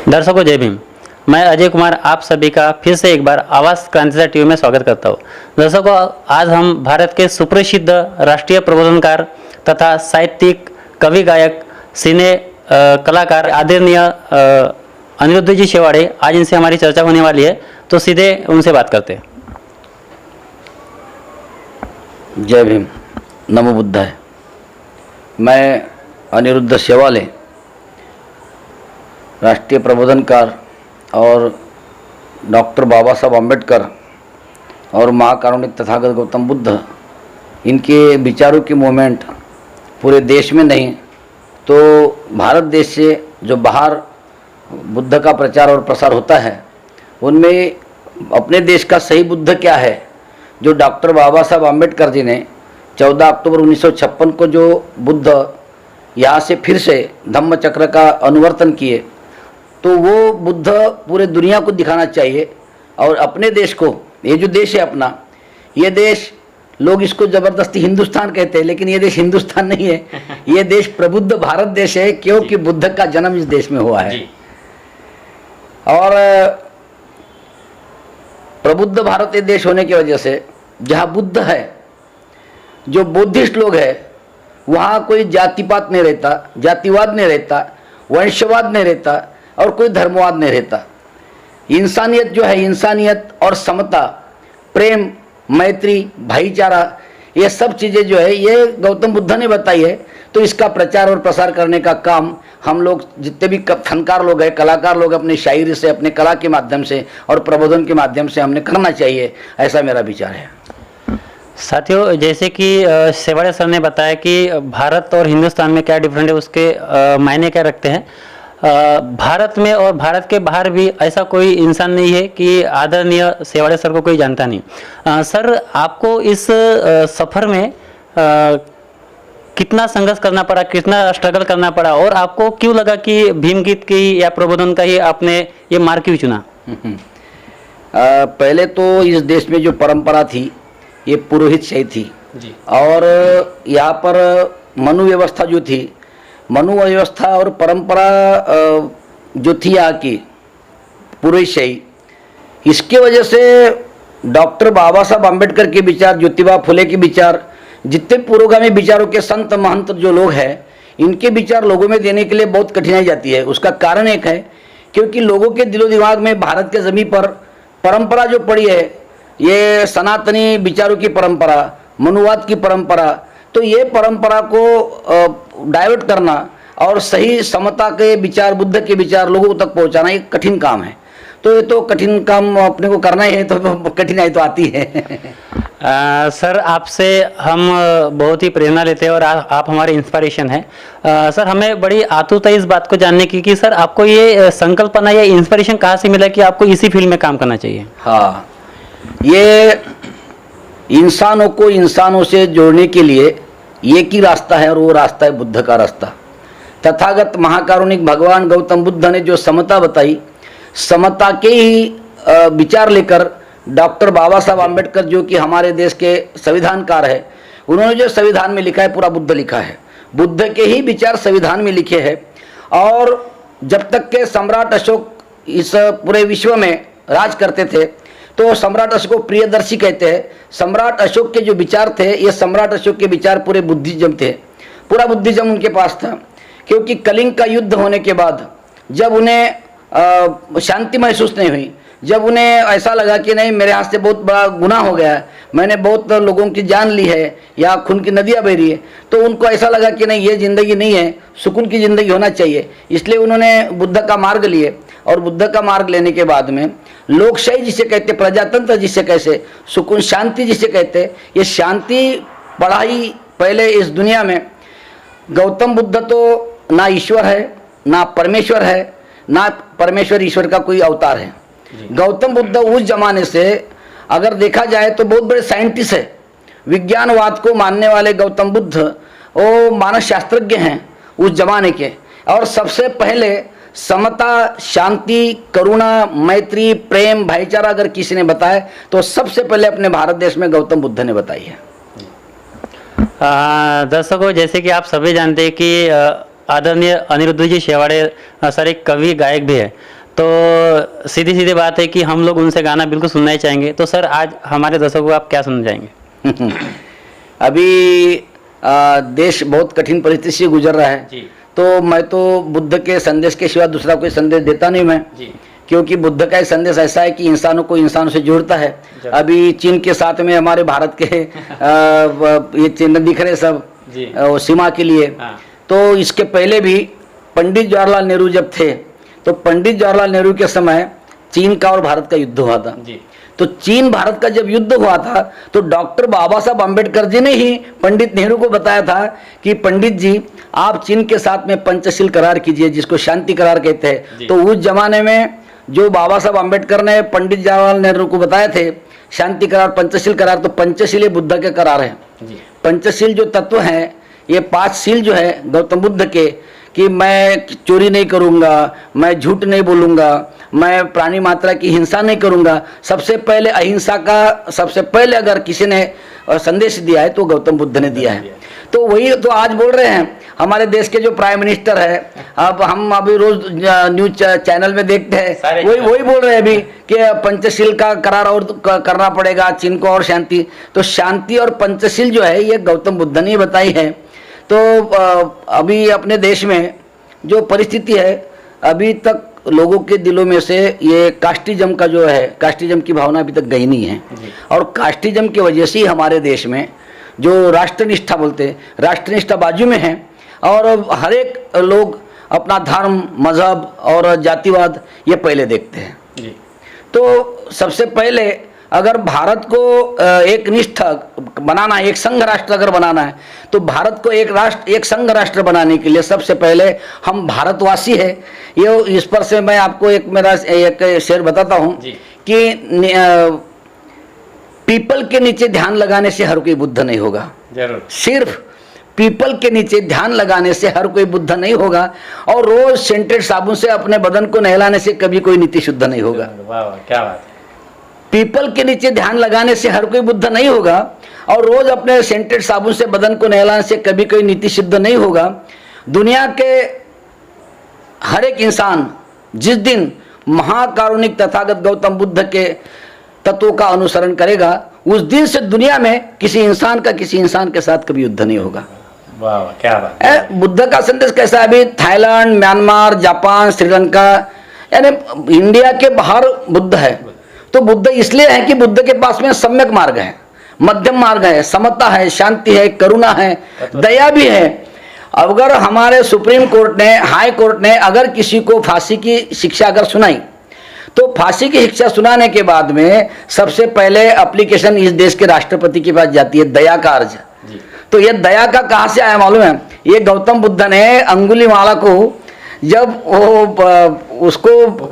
दर्शकों जय भीम। मैं अजय कुमार आप सभी का फिर से एक बार आवाज़ क्रांति टीवी में स्वागत करता हूँ। दर्शकों, आज हम भारत के सुप्रसिद्ध राष्ट्रीय प्रबोधनकार तथा साहित्यिक, कवि, गायक, सिने कलाकार आदरणीय अनिरुद्ध जी शेवाड़े, आज इनसे हमारी चर्चा होने वाली है, तो सीधे उनसे बात करते हैं। जय भीम, नमो बुद्धाय। मैं अनिरुद्ध शेवाड़े, राष्ट्रीय प्रबोधनकार और डॉक्टर बाबा साहब अम्बेडकर और महाकारुणिक तथागत गौतम बुद्ध, इनके विचारों की मूवमेंट पूरे देश में नहीं तो भारत देश से जो बाहर बुद्ध का प्रचार और प्रसार होता है, उनमें अपने देश का सही बुद्ध क्या है, जो डॉक्टर बाबा साहब अम्बेडकर जी ने 14 अक्टूबर 1956 को जो बुद्ध यहाँ से फिर से धम्म चक्र का अनुवर्तन किए, तो वो बुद्ध पूरे दुनिया को दिखाना चाहिए। और अपने देश को, ये जो देश है अपना, ये देश लोग इसको ज़बरदस्ती हिंदुस्तान कहते हैं, लेकिन ये देश हिंदुस्तान नहीं है, ये देश प्रबुद्ध भारत देश है, क्योंकि बुद्ध का जन्म इस देश में हुआ है। और प्रबुद्ध भारत ये देश होने की वजह से जहाँ बुद्ध है, जो बुद्धिस्ट लोग हैं, वहाँ कोई जातिपात नहीं रहता, जातिवाद नहीं रहता, वंशवाद नहीं रहता और कोई धर्मवाद नहीं रहता। इंसानियत जो है, इंसानियत और समता, प्रेम, मैत्री, भाईचारा, ये सब चीज़ें जो है ये गौतम बुद्ध ने बताई है। तो इसका प्रचार और प्रसार करने का काम हम लोग जितने भी फनकार लोग हैं, कलाकार लोग, अपनी शायरी से, अपने कला के माध्यम से और प्रबोधन के माध्यम से हमने करना चाहिए, ऐसा मेरा विचार है। साथियों, जैसे कि शेवाड़े सर ने बताया कि भारत और हिंदुस्तान में क्या डिफरेंट है, उसके मायने क्या रखते हैं। भारत में और भारत के बाहर भी ऐसा कोई इंसान नहीं है कि आदरणीय शेवाड़े सर को कोई जानता नहीं। सर, आपको इस सफ़र में कितना संघर्ष करना पड़ा, कितना स्ट्रगल करना पड़ा, और आपको क्यों लगा कि भीम गीत की या प्रबोधन का ही आपने ये मार्ग क्यों चुना? पहले तो इस देश में जो परंपरा थी ये पुरोहित शाही थी जी। और यहाँ पर मनु व्यवस्था जो थी, मनु व्यवस्था और परंपरा जो थी यहाँ की पुरोहित शाही, इसके वजह से डॉक्टर बाबा साहब अम्बेडकर के विचार, ज्योतिबा फुले के विचार, जितने पुरोगामी विचारों के संत महंत जो लोग हैं, इनके विचार लोगों में देने के लिए बहुत कठिनाई जाती है। उसका कारण एक है, क्योंकि लोगों के दिलो दिमाग में भारत के ज़मीन पर परंपरा जो पड़ी है, ये सनातनी विचारों की परंपरा, मनुवाद की परंपरा, तो ये परंपरा को डाइवर्ट करना और सही समता के विचार, बुद्ध के विचार लोगों तक पहुंचाना एक कठिन काम है। तो ये तो कठिन काम अपने को करना ही है, तो कठिनाई तो आती है। सर, आपसे हम बहुत ही प्रेरणा लेते हैं और आप हमारे इंस्पिरेशन हैं। सर, हमें बड़ी आतुरता इस बात को जानने की कि सर आपको ये संकल्पना या इंस्पिरेशन कहाँ से मिला कि आपको इसी फील्ड में काम करना चाहिए? हाँ, ये इंसानों को इंसानों से जोड़ने के लिए एक ही रास्ता है, और वो रास्ता है बुद्ध का रास्ता। तथागत महाकारुणिक भगवान गौतम बुद्ध ने जो समता बताई, समता के ही विचार लेकर डॉक्टर बाबा साहब अम्बेडकर, जो कि हमारे देश के संविधानकार है, उन्होंने जो संविधान में लिखा है पूरा बुद्ध लिखा है, बुद्ध के ही विचार संविधान में लिखे हैं। और जब तक के सम्राट अशोक इस पूरे विश्व में राज करते थे, तो सम्राट अशोक को प्रियदर्शी कहते हैं। सम्राट अशोक के जो विचार थे, ये सम्राट अशोक के विचार पूरे बुद्धिज्म थे, पूरा बुद्धिज्म उनके पास था। क्योंकि कलिंग का युद्ध होने के बाद जब उन्हें शांति महसूस नहीं हुई, जब उन्हें ऐसा लगा कि नहीं, मेरे हाथ से बहुत बड़ा गुनाह हो गया है, मैंने बहुत लोगों की जान ली है या खून की नदियाँ बह रही है, तो उनको ऐसा लगा कि नहीं, ये ज़िंदगी नहीं है, सुकून की ज़िंदगी होना चाहिए। इसलिए उन्होंने बुद्ध का मार्ग लिए, और बुद्ध का मार्ग लेने के बाद में लोकशाही जिसे कहते, प्रजातंत्र जिसे कहते, सुकून, शांति जिसे कहते, ये शांति पढ़ाई पहले इस दुनिया में। गौतम बुद्ध तो ना ईश्वर है, ना परमेश्वर है, ना परमेश्वर ईश्वर का कोई अवतार है। गौतम बुद्ध उस जमाने से अगर देखा जाए तो बहुत बड़े साइंटिस्ट है। विज्ञानवाद को मानने वाले गौतम बुद्ध वो मानस शास्त्रज्ञ हैं उस जमाने के। और सबसे पहले समता, शांति, करुणा, मैत्री, प्रेम, भाईचारा अगर किसी ने बताया तो सबसे पहले अपने भारत देश में गौतम बुद्ध ने बताई है। दर्शकों, जैसे कि आप सभी जानते हैं कि आदरणीय अनिरुद्ध जी शेवाड़े सर एक कवि गायक भी है, तो सीधी सीधी बात है कि हम लोग उनसे गाना बिल्कुल सुनना ही चाहेंगे। तो सर आज हमारे दर्शकों को आप क्या सुनना चाहेंगे? अभी देश बहुत कठिन परिस्थिति से गुजर रहा है जी तो मैं तो बुद्ध के संदेश के सिवा दूसरा कोई संदेश देता नहीं मैं, जी क्योंकि बुद्ध का एक संदेश ऐसा है कि इंसानों को इंसानों से जोड़ता है। अभी चीन के साथ में हमारे भारत के ये चिन्ह दिख रहे सब जी सीमा के लिए। हाँ तो इसके पहले भी पंडित जवाहरलाल नेहरू जब थे तो पंडित जवाहरलाल नेहरू के समय चीन का और भारत का युद्ध हुआ था। जी तो चीन भारत का जब युद्ध हुआ था तो डॉक्टर बाबा साहब अम्बेडकर जी ने ही पंडित नेहरू को बताया था कि पंडित जी आप चीन के साथ में पंचशील करार कीजिए, जिसको शांति करार कहते हैं। तो उस जमाने में जो बाबा साहब अम्बेडकर ने पंडित जवाहरलाल नेहरू को बताए थे शांति करार, पंचशील करार, तो पंचशील ये बुद्ध के करार है। पंचशील जो तत्व हैं, ये 5 शील जो है गौतम बुद्ध के, कि मैं चोरी नहीं करूंगा, मैं झूठ नहीं बोलूंगा, मैं प्राणी मात्रा की हिंसा नहीं करूंगा। सबसे पहले अहिंसा का सबसे पहले अगर किसी ने संदेश दिया है तो गौतम बुद्ध ने दिया है। तो वही तो आज बोल रहे हैं हमारे देश के जो प्राइम मिनिस्टर है, अब हम अभी रोज न्यूज चैनल में देखते हैं, वही बोल रहे हैं अभी कि पंचशील का करार और करना पड़ेगा चीन को और शांति। तो शांति और पंचशील जो है ये गौतम बुद्ध ने बताई है। तो अभी अपने देश में जो परिस्थिति है, अभी तक लोगों के दिलों में से ये कास्टिज्म का जो है, कास्टिज्म की भावना अभी तक गई नहीं है। और कास्टिज्म की वजह से ही हमारे देश में जो राष्ट्रनिष्ठा बोलते हैं, राष्ट्रनिष्ठा बाजू में है और हर एक लोग अपना धर्म, मजहब और जातिवाद ये पहले देखते हैं। तो सबसे पहले अगर भारत को एक निष्ठ बनाना है, एक संघ राष्ट्र अगर बनाना है, तो भारत को एक राष्ट्र, एक संघ राष्ट्र बनाने के लिए सबसे पहले हम भारतवासी है। ये इस पर से मैं आपको एक मेरा एक शेर बताता हूँ कि पीपल के नीचे ध्यान लगाने से हर कोई बुद्ध नहीं होगा। जरूर। सिर्फ पीपल के नीचे ध्यान लगाने से हर कोई बुद्ध नहीं होगा, और रोज सेंटेड साबुन से अपने बदन को नहलाने से कभी कोई नीति शुद्ध नहीं होगा। वाह वाह, क्या बात है। पीपल के नीचे ध्यान लगाने से हर कोई बुद्ध नहीं होगा, और रोज अपने सेंटेड साबुन से बदन को नहलाने से कभी कोई नीति शुद्ध नहीं होगा। दुनिया के हर एक इंसान जिस दिन महाकारुणिक तथागत गौतम बुद्ध के तत्वों का अनुसरण करेगा, उस दिन से दुनिया में किसी इंसान का किसी इंसान के साथ कभी युद्ध नहीं होगा। वाह क्या बात है। बुद्ध का संदेश कैसा है? अभी थाईलैंड, म्यांमार, जापान, श्रीलंका, यानी इंडिया के बाहर बुद्ध है। तो बुद्ध इसलिए है कि बुद्ध के पास में सम्यक मार्ग है, मध्यम मार्ग है, समता है, शांति है, करुणा है, दया भी है। अगर हमारे सुप्रीम कोर्ट ने, हाई कोर्ट ने अगर किसी को फांसी की शिक्षा अगर सुनाई, तो फांसी की शिक्षा सुनाने के बाद में सबसे पहले एप्लीकेशन इस देश के राष्ट्रपति के पास जाती है, दया का अर्ज। तो ये दया का कहाँ से आया मालूम है? ये गौतम बुद्ध ने अंगुलीमाला को जब वो उसको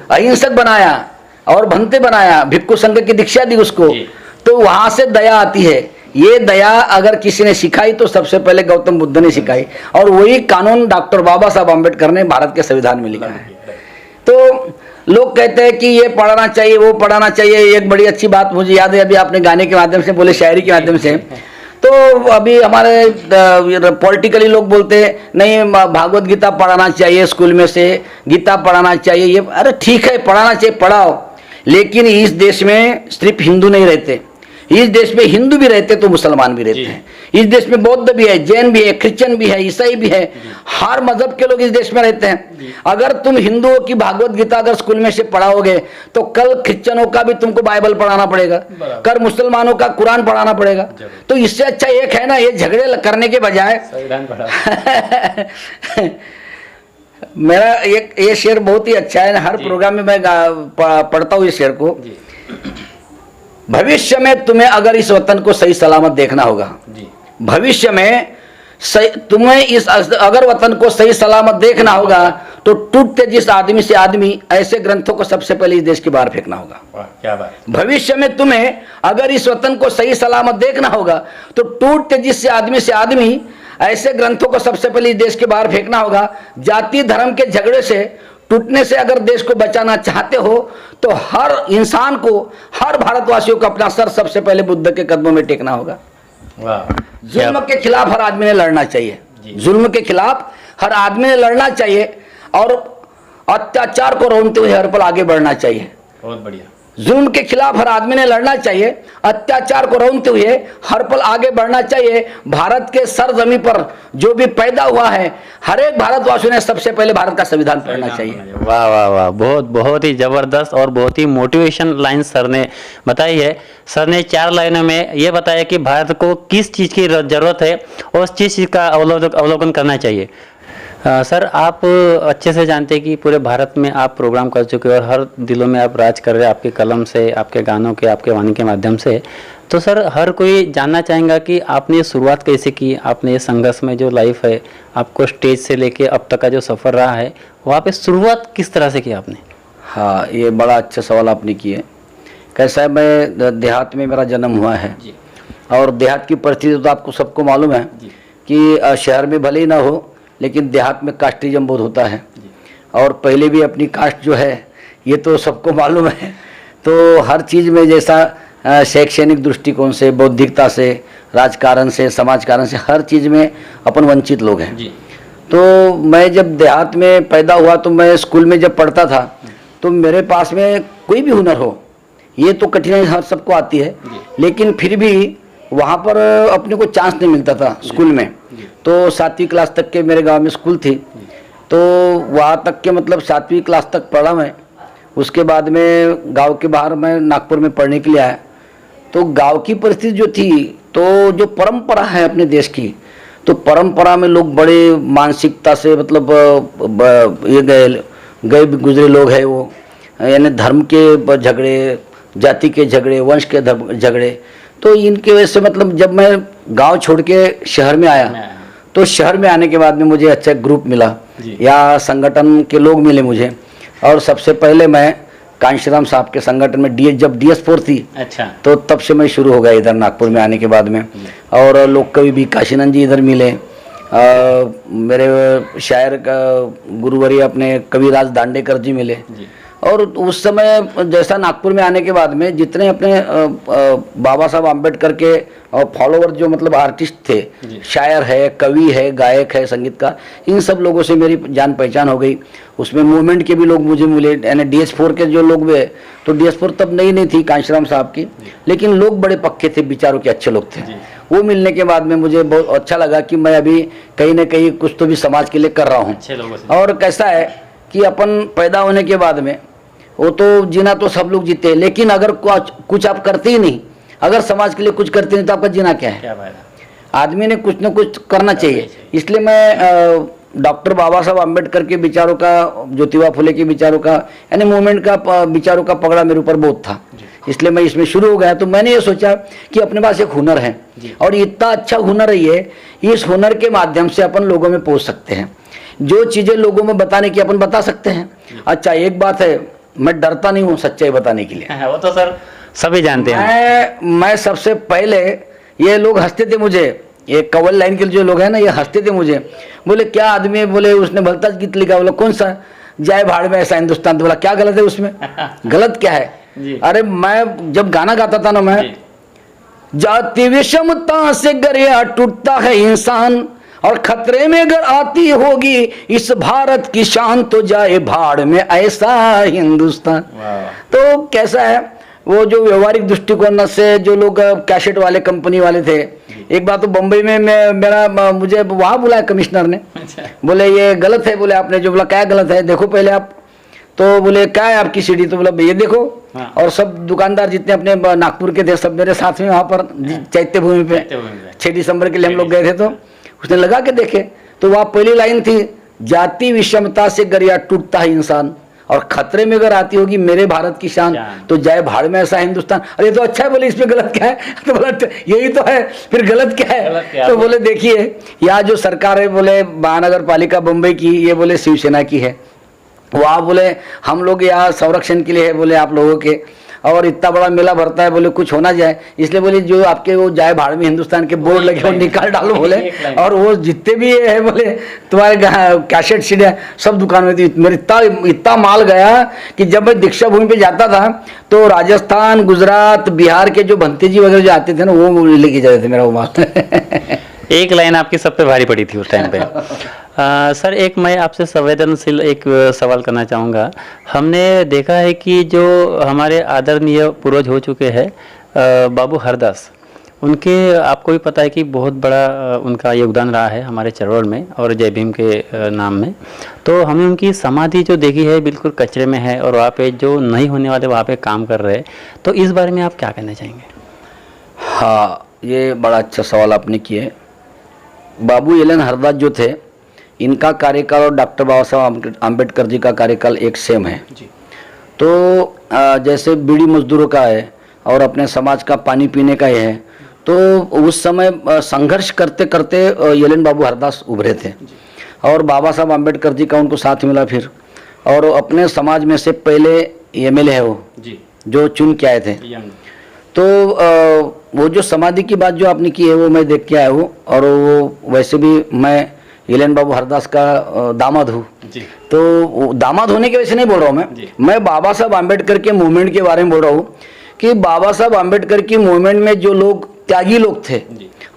अहिंसक बनाया और भंते बनाया, भिक्षु संघ की दीक्षा दी उसको, तो वहां से दया आती है। ये दया अगर किसी ने सिखाई तो सबसे पहले गौतम बुद्ध ने सिखाई, और वही कानून डॉक्टर बाबा साहब अम्बेडकर ने भारत के संविधान में लिखा है। तो लोग कहते हैं कि ये पढ़ाना चाहिए, वो पढ़ाना चाहिए। एक बड़ी अच्छी बात मुझे याद है, अभी आपने गाने के माध्यम से बोले, शायरी के माध्यम से, तो अभी हमारे पॉलिटिकली लोग बोलते हैं नहीं भागवत गीता पढ़ाना चाहिए स्कूल में से, गीता पढ़ाना चाहिए। ये अरे ठीक है, पढ़ाना चाहिए, पढ़ाओ, लेकिन इस देश में सिर्फ हिंदू नहीं रहते, इस देश में हिंदू भी रहते तो मुसलमान भी रहते हैं। इस देश में बौद्ध भी है, जैन भी है, क्रिश्चियन भी है, ईसाई भी है, हर मजहब के लोग इस देश में रहते हैं। अगर तुम हिंदुओं की भागवत गीता अगर स्कूल में से पढ़ाओगे तो कल क्रिश्चियनों का भी तुमको बाइबल पढ़ाना पड़ेगा, कल मुसलमानों का कुरान पढ़ाना पड़ेगा। तो इससे अच्छा एक है ना, ये झगड़े करने के बजाय मेरा एक ये शेर बहुत ही अच्छा है, हर प्रोग्राम में मैं पढ़ता हूँ इस शेर को। भविष्य में तुम्हें अगर इस वतन को सही सलामत देखना होगा, भविष्य में तुम्हें इस अगर वतन को सही सलामत देखना होगा, तो टूटते जिस आदमी से आदमी ऐसे ग्रंथों को सबसे पहले इस देश के बाहर फेंकना होगा। क्या बात। भविष्य में तुम्हें अगर इस वतन को सही सलामत देखना होगा, तो टूटते जिस आदमी से आदमी ऐसे ग्रंथों को सबसे पहले इस देश के बाहर फेंकना होगा। जाति धर्म के झगड़े से, टूटने से अगर देश को बचाना चाहते हो, तो हर इंसान को, हर भारतवासियों को अपना सर सबसे पहले बुद्ध के कदमों में टेकना होगा। जुल्म के खिलाफ हर आदमी ने लड़ना चाहिए, जुल्म के खिलाफ हर आदमी ने लड़ना चाहिए। और अत्याचार को रोकते हुए हर पल आगे बढ़ना चाहिए। बहुत बढ़िया। जुल्म के खिलाफ हर आदमी ने लड़ना चाहिए, अत्याचार को रोकते हुए हर पल आगे बढ़ना चाहिए। भारत के सरजमी पर जो भी पैदा हुआ है, हर एक भारतवासी ने सबसे पहले भारत का संविधान पढ़ना चाहिए। वाह वाह वाह, बहुत बहुत ही जबरदस्त और बहुत ही मोटिवेशन लाइन सर ने बताई है। सर ने 4 लाइनों में ये बताया कि भारत को किस चीज़ की जरूरत है और उस चीज़ का अवलोकन करना चाहिए। सर, आप अच्छे से जानते हैं कि पूरे भारत में आप प्रोग्राम कर चुके हैं और हर दिलों में आप राज कर रहे हैं, आपके कलम से, आपके गानों के, आपके वाणी के माध्यम से। तो सर, हर कोई जानना चाहेगा कि आपने ये शुरुआत कैसे की, आपने ये संघर्ष में जो लाइफ है, आपको स्टेज से लेके अब तक का जो सफ़र रहा है, वहाँ पे शुरुआत किस तरह से की आपने? हाँ, ये बड़ा अच्छा सवाल आपने किया। कैसा है, मैं देहात में मेरा जन्म हुआ है जी। और देहात की परिस्थिति तो आपको सबको मालूम है जी। कि शहर में भले ही ना हो, लेकिन देहात में कास्टिज्म बहुत होता है। और पहले भी अपनी कास्ट जो है ये तो सबको मालूम है। तो हर चीज़ में जैसा शैक्षणिक दृष्टिकोण से, बौद्धिकता से, राजकारण से, समाजकारण से, हर चीज़ में अपन वंचित लोग हैं। तो मैं जब देहात में पैदा हुआ तो मैं स्कूल में जब पढ़ता था तो मेरे पास में कोई भी हुनर हो, ये तो कठिनाई हर सबको आती है, लेकिन फिर भी वहाँ पर अपने को चांस नहीं मिलता था स्कूल में। तो 7वीं क्लास तक के मेरे गांव में स्कूल थी, तो वहाँ तक के मतलब 7वीं क्लास तक पढ़ा मैं। उसके बाद में गांव के बाहर मैं नागपुर में पढ़ने के लिए आया। तो गांव की परिस्थिति जो थी, तो जो परंपरा है अपने देश की, तो परंपरा में लोग बड़े मानसिकता से मतलब ये गए गुजरे लोग हैं वो, यानी धर्म के झगड़े, जाति के झगड़े, वंश के झगड़े। तो इनकी वजह से मतलब जब मैं गांव छोड़ के शहर में आया तो शहर में आने के बाद में मुझे अच्छा ग्रुप मिला या संगठन के लोग मिले मुझे। और सबसे पहले मैं कांशीराम साहब के संगठन में जब DS4 थी, अच्छा, तो तब से मैं शुरू हो गया इधर नागपुर में आने के बाद में। और लोग कवि भी काशीनंद जी इधर मिले, मेरे शायर गुरुवरी अपने कविराज दांडेकर जी मिले। और उस समय जैसा नागपुर में आने के बाद में जितने अपने बाबा साहब आम्बेडकर के फॉलोवर जो मतलब आर्टिस्ट थे, शायर है, कवि है, गायक है, संगीतकार, इन सब लोगों से मेरी जान पहचान हो गई। उसमें मूवमेंट के भी लोग मुझे मिले, यानी DS4 के जो लोग हुए, तो DS4 तब नई थी कांशीराम साहब की, लेकिन लोग बड़े पक्के थे, विचारों के अच्छे लोग थे। वो मिलने के बाद में मुझे बहुत अच्छा लगा कि मैं अभी कहीं ना कहीं कुछ तो भी समाज के लिए कर रहा हूँ। और कैसा है कि अपन पैदा होने के बाद में वो तो जीना तो सब लोग जीते हैं, लेकिन अगर कुछ आप करते ही नहीं, अगर समाज के लिए कुछ करते नहीं, तो आपका जीना क्या है? आदमी ने कुछ न कुछ करना चाहिए। इसलिए मैं डॉक्टर बाबा साहब आम्बेडकर के विचारों का, ज्योतिबा फुले के विचारों का, यानी मूवमेंट का विचारों का पगड़ा मेरे ऊपर बहुत था, इसलिए मैं इसमें शुरू हो गया। तो मैंने ये सोचा कि अपने पास एक हुनर है और इतना अच्छा हुनर है ये, इस हुनर के माध्यम से अपन लोगों में पहुंच सकते हैं, जो चीजें लोगों में बताने की अपन बता सकते हैं। अच्छा, एक बात है, मैं डरता नहीं हूँ सच्चाई बताने के लिए। वो तो सर सभी जानते हैं। मैं सबसे पहले, ये लोग हंसते थे मुझे, ये कवल लाइन के जो लोग हैं ना, ये हंसते थे मुझे, बोले क्या आदमी है, बोले उसने भलता गीत लिखा, बोला कौन सा, जाए भाड़ में ऐसा हिंदुस्तान। तो बोला क्या गलत है उसमें? गलत क्या है? अरे मैं जब गाना गाता था ना, मैं जाति विषमता से गरिया टूटता है इंसान, और खतरे में अगर आती होगी इस भारत की शान, तो जाए भाड़ में ऐसा हिंदुस्तान। तो कैसा है, वो जो व्यवहारिक दृष्टिकोण से जो लोग कैसेट वाले कंपनी वाले थे, एक बार तो बम्बई में मुझे वहां बुलाया कमिश्नर ने, बोले ये गलत है, बोले आपने जो बोला क्या गलत है, देखो पहले आप। तो बोले क्या है आपकी सीडी? तो बोला ये देखो। और सब दुकानदार जितने अपने नागपुर के थे सब मेरे साथ में वहां पर चैत्य भूमि पे 6 दिसंबर के लिए हम लोग गए थे। तो उसने लगा के देखे, तो वहां पहली लाइन थी, जाति विषमता से गरिया टूटता है इंसान, और खतरे में अगर आती होगी मेरे भारत की शान, तो जाए भाड़ में ऐसा हिंदुस्तान। अरे तो अच्छा है, बोले इसमें गलत क्या है? तो बोला यही तो है, फिर गलत क्या है? तो बोले देखिए, यहाँ जो सरकार है, बोले महानगर पालिका मुंबई की, ये बोले शिवसेना की है, वहाँ बोले हम लोग यहाँ संरक्षण के लिए है, बोले आप लोगों के, और इतना बड़ा मेला भरता है, बोले कुछ होना जाए, इसलिए बोले जो आपके वो जाए भाड़ में हिंदुस्तान के बोर्ड लगे हो निकाल डालो, बोले। और वो जितने भी है बोले तुम्हारे कैसेट सीडी सब दुकान में थी। मेरे इतना माल गया कि जब मैं दीक्षा भूमि पे जाता था तो राजस्थान, गुजरात, बिहार के जो भंते जी वगैरह जो आते थे ना, वो लेके जाते थे मेरा वो माल। एक लाइन आपकी सब पे भारी पड़ी थी उस टाइम पे। सर, एक मैं आपसे संवेदनशील एक सवाल करना चाहूँगा। हमने देखा है कि जो हमारे आदरणीय पूर्वज हो चुके हैं बाबू हरदास, उनके आपको भी पता है कि बहुत बड़ा उनका योगदान रहा है हमारे चरवाड़ में और जय भीम के नाम में। तो हमने उनकी समाधि जो देखी है बिल्कुल कचरे में है और वहाँ पे जो नहीं होने वाले वहाँ पे काम कर रहे हैं। तो इस बारे में आप क्या कहना चाहेंगे? हाँ, ये बड़ा अच्छा सवाल आपने किया। बाबू एल एन हरदास जो थे, इनका कार्यकाल और डॉक्टर बाबा साहब आम्बेडकर जी का कार्यकाल एक सेम है जी। तो जैसे बीड़ी मजदूरों का है और अपने समाज का पानी पीने का ही है, तो उस समय संघर्ष करते करते एल एन बाबू हरदास उभरे थे और बाबा साहब आम्बेडकर जी का उनको साथ मिला फिर, और अपने समाज में से पहले एमएलए है वो जी, जो चुन के आए थे। तो वो जो समाधि की बात जो आपने की है वो मैं देख के आया हूँ, और वो वैसे भी मैं एल एन बाबू हरदास का दामाद हूँ। तो दामाद होने की वजह से नहीं बोल रहा हूँ मैं बाबा साहब आम्बेडकर के मूवमेंट के बारे में बोल रहा हूँ कि बाबा साहब आम्बेडकर की मूवमेंट में जो लोग त्यागी लोग थे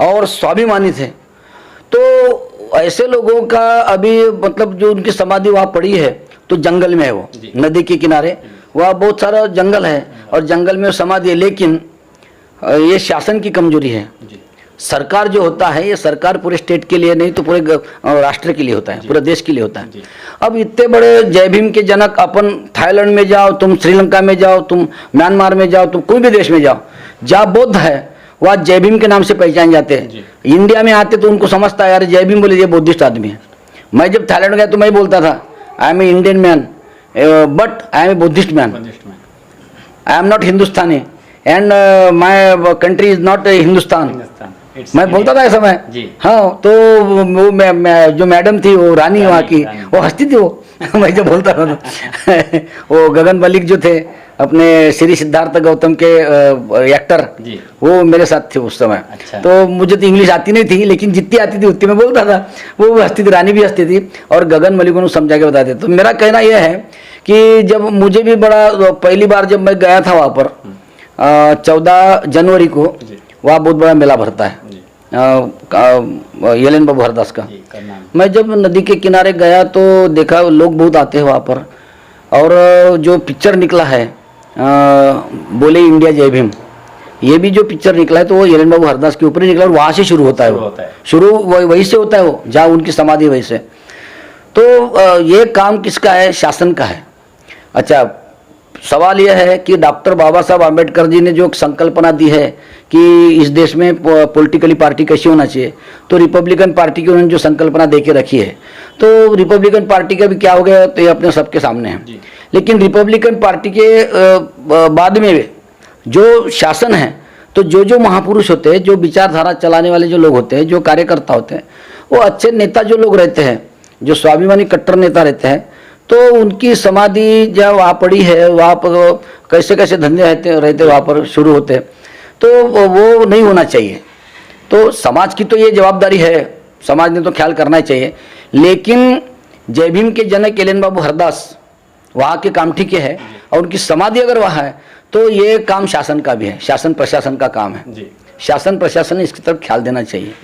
और स्वाभिमानी थे, तो ऐसे लोगों का अभी मतलब जो उनकी समाधि वहाँ पड़ी है तो जंगल में है, वो नदी के किनारे, वहाँ बहुत सारा जंगल है और जंगल में समाधि है। लेकिन ये शासन की कमजोरी है। सरकार जो होता है, ये सरकार पूरे स्टेट के लिए नहीं तो पूरे राष्ट्र के लिए होता है, पूरे देश के लिए होता है। अब इतने बड़े जय भीम के जनक अपन थाईलैंड में जाओ, तुम श्रीलंका में जाओ, तुम म्यांमार में जाओ, तुम कोई भी देश में जाओ, जहाँ बुद्ध है वह जय भीम के नाम से पहचान जाते हैं। इंडिया में आते तो उनको समझता है यार जय भीम बोले ये बुद्धिस्ट आदमी है। मैं जब थाईलैंड गया तो मैं बोलता था I am a Indian man but I am a Buddhist man, I am not Hindustani and my country is not Hindustan. मैं बोलता था ऐसा मैं। हाँ, तो वो जो मैडम थी वो रानी वहाँ की, वो हंसती थी वो मैं जो बोलता था वो गगन मलिक जो थे अपने श्री सिद्धार्थ गौतम के एक्टर, वो मेरे साथ थे उस समय। अच्छा। तो मुझे तो इंग्लिश आती नहीं थी, लेकिन जितनी आती थी उतनी मैं बोलता था। वो हंसती थी, रानी भी हंसती थी और गगन मलिक को समझा के बताते। तो मेरा कहना यह है कि जब मुझे भी बड़ा पहली बार जब मैं गया था वहाँ पर 14 जनवरी को, वहाँ बहुत बड़ा मेला भरता है एल एन बाबू हरदास का। मैं जब नदी के किनारे गया तो देखा लोग बहुत आते हैं वहाँ पर, और जो पिक्चर निकला है बोले इंडिया जय भीम, ये भी जो पिक्चर निकला है तो वो एल एन बाबू हरदास के ऊपर ही निकला और वहाँ से शुरू होता है वो, शुरू वही से होता है वो, जहाँ उनकी समाधि वही से। तो ये काम किसका है? शासन का है। अच्छा, सवाल यह है कि डॉक्टर बाबा साहब आम्बेडकर जी ने जो संकल्पना दी है कि इस देश में पॉलिटिकली पार्टी कैसी होना चाहिए, तो रिपब्लिकन पार्टी की उन्होंने जो संकल्पना दे के रखी है, तो रिपब्लिकन पार्टी का भी क्या हो गया तो ये अपने सबके सामने है। लेकिन रिपब्लिकन पार्टी के बाद में जो शासन है, तो जो महापुरुष होते हैं, जो विचारधारा चलाने वाले जो लोग होते हैं, जो कार्यकर्ता होते हैं, वो अच्छे नेता जो लोग रहते हैं, जो स्वाभिमानी कट्टर नेता रहते हैं, तो उनकी समाधि जहाँ वहाँ पड़ी है, वहाँ पर कैसे कैसे धंधे रहते वहाँ पर शुरू होते, तो वो नहीं होना चाहिए। तो समाज की तो ये जवाबदारी है, समाज ने तो ख्याल करना ही चाहिए। लेकिन जय भीम के जनक एल एन बाबू हरदास वहाँ के काम ठीक है, और उनकी समाधि अगर वहाँ है तो ये काम शासन का भी है, शासन प्रशासन का काम है। शासन प्रशासन ने इसकी तरफ ख्याल देना चाहिए।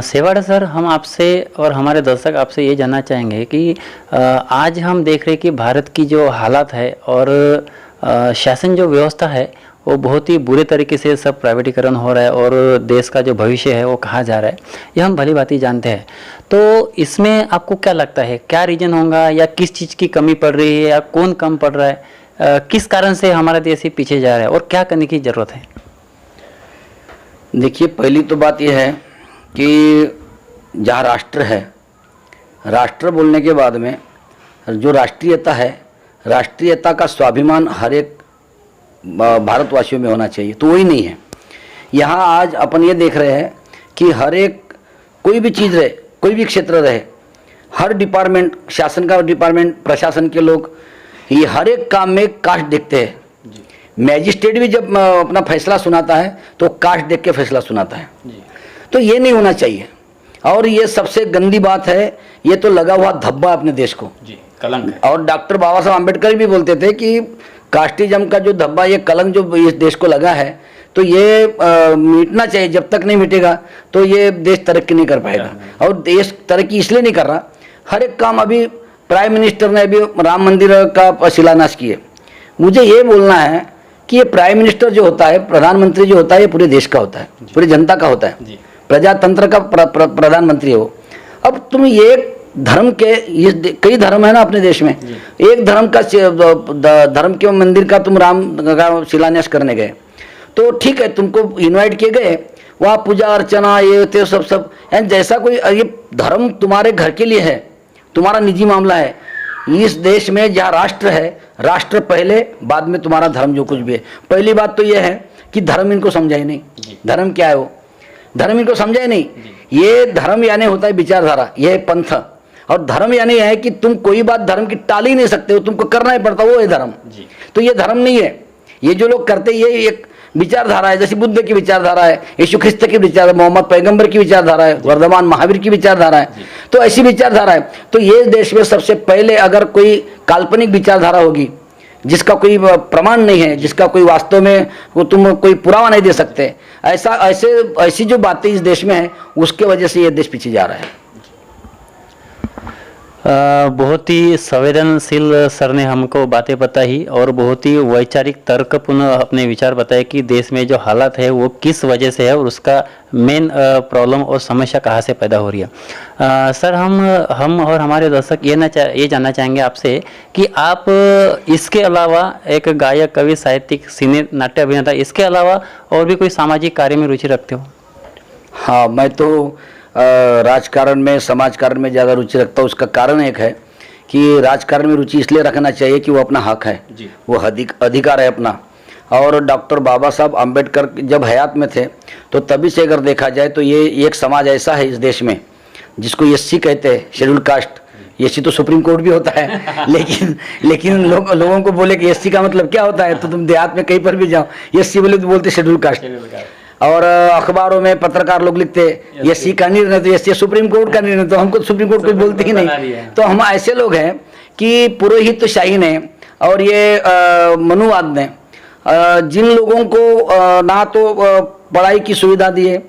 सेवाड़ा सर, हम आपसे और हमारे दर्शक आपसे ये जानना चाहेंगे कि आज हम देख रहे हैं कि भारत की जो हालात है और शासन जो व्यवस्था है वो बहुत ही बुरे तरीके से सब प्राइवेटीकरण हो रहा है और देश का जो भविष्य है वो कहाँ जा रहा है, ये हम भली भांति जानते हैं। तो इसमें आपको क्या लगता है, क्या रीजन होगा या किस चीज़ की कमी पड़ रही है या कौन कम पड़ रहा है, किस कारण से हमारा देश ही पीछे जा रहा है और क्या करने की ज़रूरत है? देखिए, पहली तो बात यह है कि जहाँ राष्ट्र है, राष्ट्र बोलने के बाद में जो राष्ट्रीयता है, राष्ट्रीयता का स्वाभिमान हर एक भारतवासियों में होना चाहिए, तो वही नहीं है। यहाँ आज अपन ये देख रहे हैं कि हर एक कोई भी चीज़ रहे, कोई भी क्षेत्र रहे, हर डिपार्टमेंट, शासन का डिपार्टमेंट, प्रशासन के लोग, ये हर एक काम में कास्ट देखते हैं। मैजिस्ट्रेट भी जब अपना फैसला सुनाता है तो कास्ट देख के फैसला सुनाता है। तो ये नहीं होना चाहिए, और ये सबसे गंदी बात है। ये तो लगा हुआ धब्बा अपने देश को, कलंक है। और डॉक्टर बाबा साहब आम्बेडकर भी बोलते थे कि कास्टिज्म का जो धब्बा, ये कलंक जो इस देश को लगा है, तो ये मिटना चाहिए। जब तक नहीं मिटेगा तो ये देश तरक्की नहीं कर पाएगा। और देश तरक्की इसलिए नहीं कर रहा, हर एक काम, अभी प्राइम मिनिस्टर ने अभी राम मंदिर का शिलान्यास किए। मुझे ये बोलना है कि ये प्राइम मिनिस्टर जो होता है, प्रधानमंत्री जो होता है, ये पूरे देश का होता है, पूरी जनता का होता है, प्रजातंत्र का प्रधानमंत्री है वो। अब तुम ये धर्म के, ये कई धर्म है ना अपने देश में, एक धर्म का धर्म के मंदिर का तुम राम का शिलान्यास करने गए तो ठीक है, तुमको इनवाइट किए गए, वहाँ पूजा अर्चना ये ते सब एंड जैसा कोई, ये धर्म तुम्हारे घर के लिए है, तुम्हारा निजी मामला है। इस देश में जहाँ राष्ट्र है, राष्ट्र पहले, बाद में तुम्हारा धर्म जो कुछ भी है। पहली बात तो ये है कि धर्म इनको समझा ही नहीं, धर्म क्या है वो, धर्म इनको समझा ही नहीं। ये धर्म यानी होता है विचारधारा, ये है पंथ, और धर्म यानी है कि तुम कोई बात धर्म की टाल ही नहीं सकते हो, तुमको करना ही पड़ता, वो है धर्म। तो ये धर्म नहीं है, ये जो लोग करते ये एक विचारधारा है, जैसे बुद्ध की विचारधारा है, यीशु ख्रिस्त की विचारधारा, मोहम्मद पैगंबर की विचारधारा है, वर्धमान महावीर की विचारधारा है। तो ऐसी विचारधारा है। तो ये देश में सबसे पहले अगर कोई काल्पनिक विचारधारा होगी जिसका कोई प्रमाण नहीं है, जिसका कोई वास्तव में वो तुम कोई पुरावा नहीं दे सकते, ऐसी जो बातें इस देश में है, उसके वजह से ये देश पीछे जा रहा है। बहुत ही संवेदनशील सर ने हमको बातें बताई और बहुत ही वैचारिक तर्कपूर्ण अपने विचार बताए कि देश में जो हालात है वो किस वजह से है और उसका मेन प्रॉब्लम और समस्या कहाँ से पैदा हो रही है। सर हम और हमारे दर्शक ये जानना चाहेंगे आपसे कि आप इसके अलावा एक गायक, कवि, साहित्यिक, सिने, नाट्य अभिनेता, इसके अलावा और भी कोई सामाजिक कार्य में रुचि रखते हो? हाँ, मैं तो राजकारण में, समाजकारण में ज़्यादा रुचि रखता हूँ। उसका कारण एक है कि राजकारण में रुचि इसलिए रखना चाहिए कि वो अपना हक है, वो अधिकार है अपना। और डॉक्टर बाबा साहब आम्बेडकर जब हयात में थे तो तभी से अगर देखा जाए तो ये एक समाज ऐसा है इस देश में जिसको एससी कहते हैं, शेड्यूल कास्ट। एससी तो सुप्रीम कोर्ट भी होता है लेकिन लोगों को बोले कि एससी का मतलब क्या होता है, तो तुम देहात में कहीं पर भी जाओ, एससी बोले तो बोलते शेड्यूल कास्ट। और अखबारों में पत्रकार लोग लिखते एससी का निर्णय, तो एससी सुप्रीम कोर्ट का निर्णय, तो हमको सुप्रीम कोर्ट कुछ बोलते ही नहीं। तो हम ऐसे लोग हैं कि पुरोहित शाही ने और ये मनुवाद ने जिन लोगों को ना तो पढ़ाई की सुविधा दिए,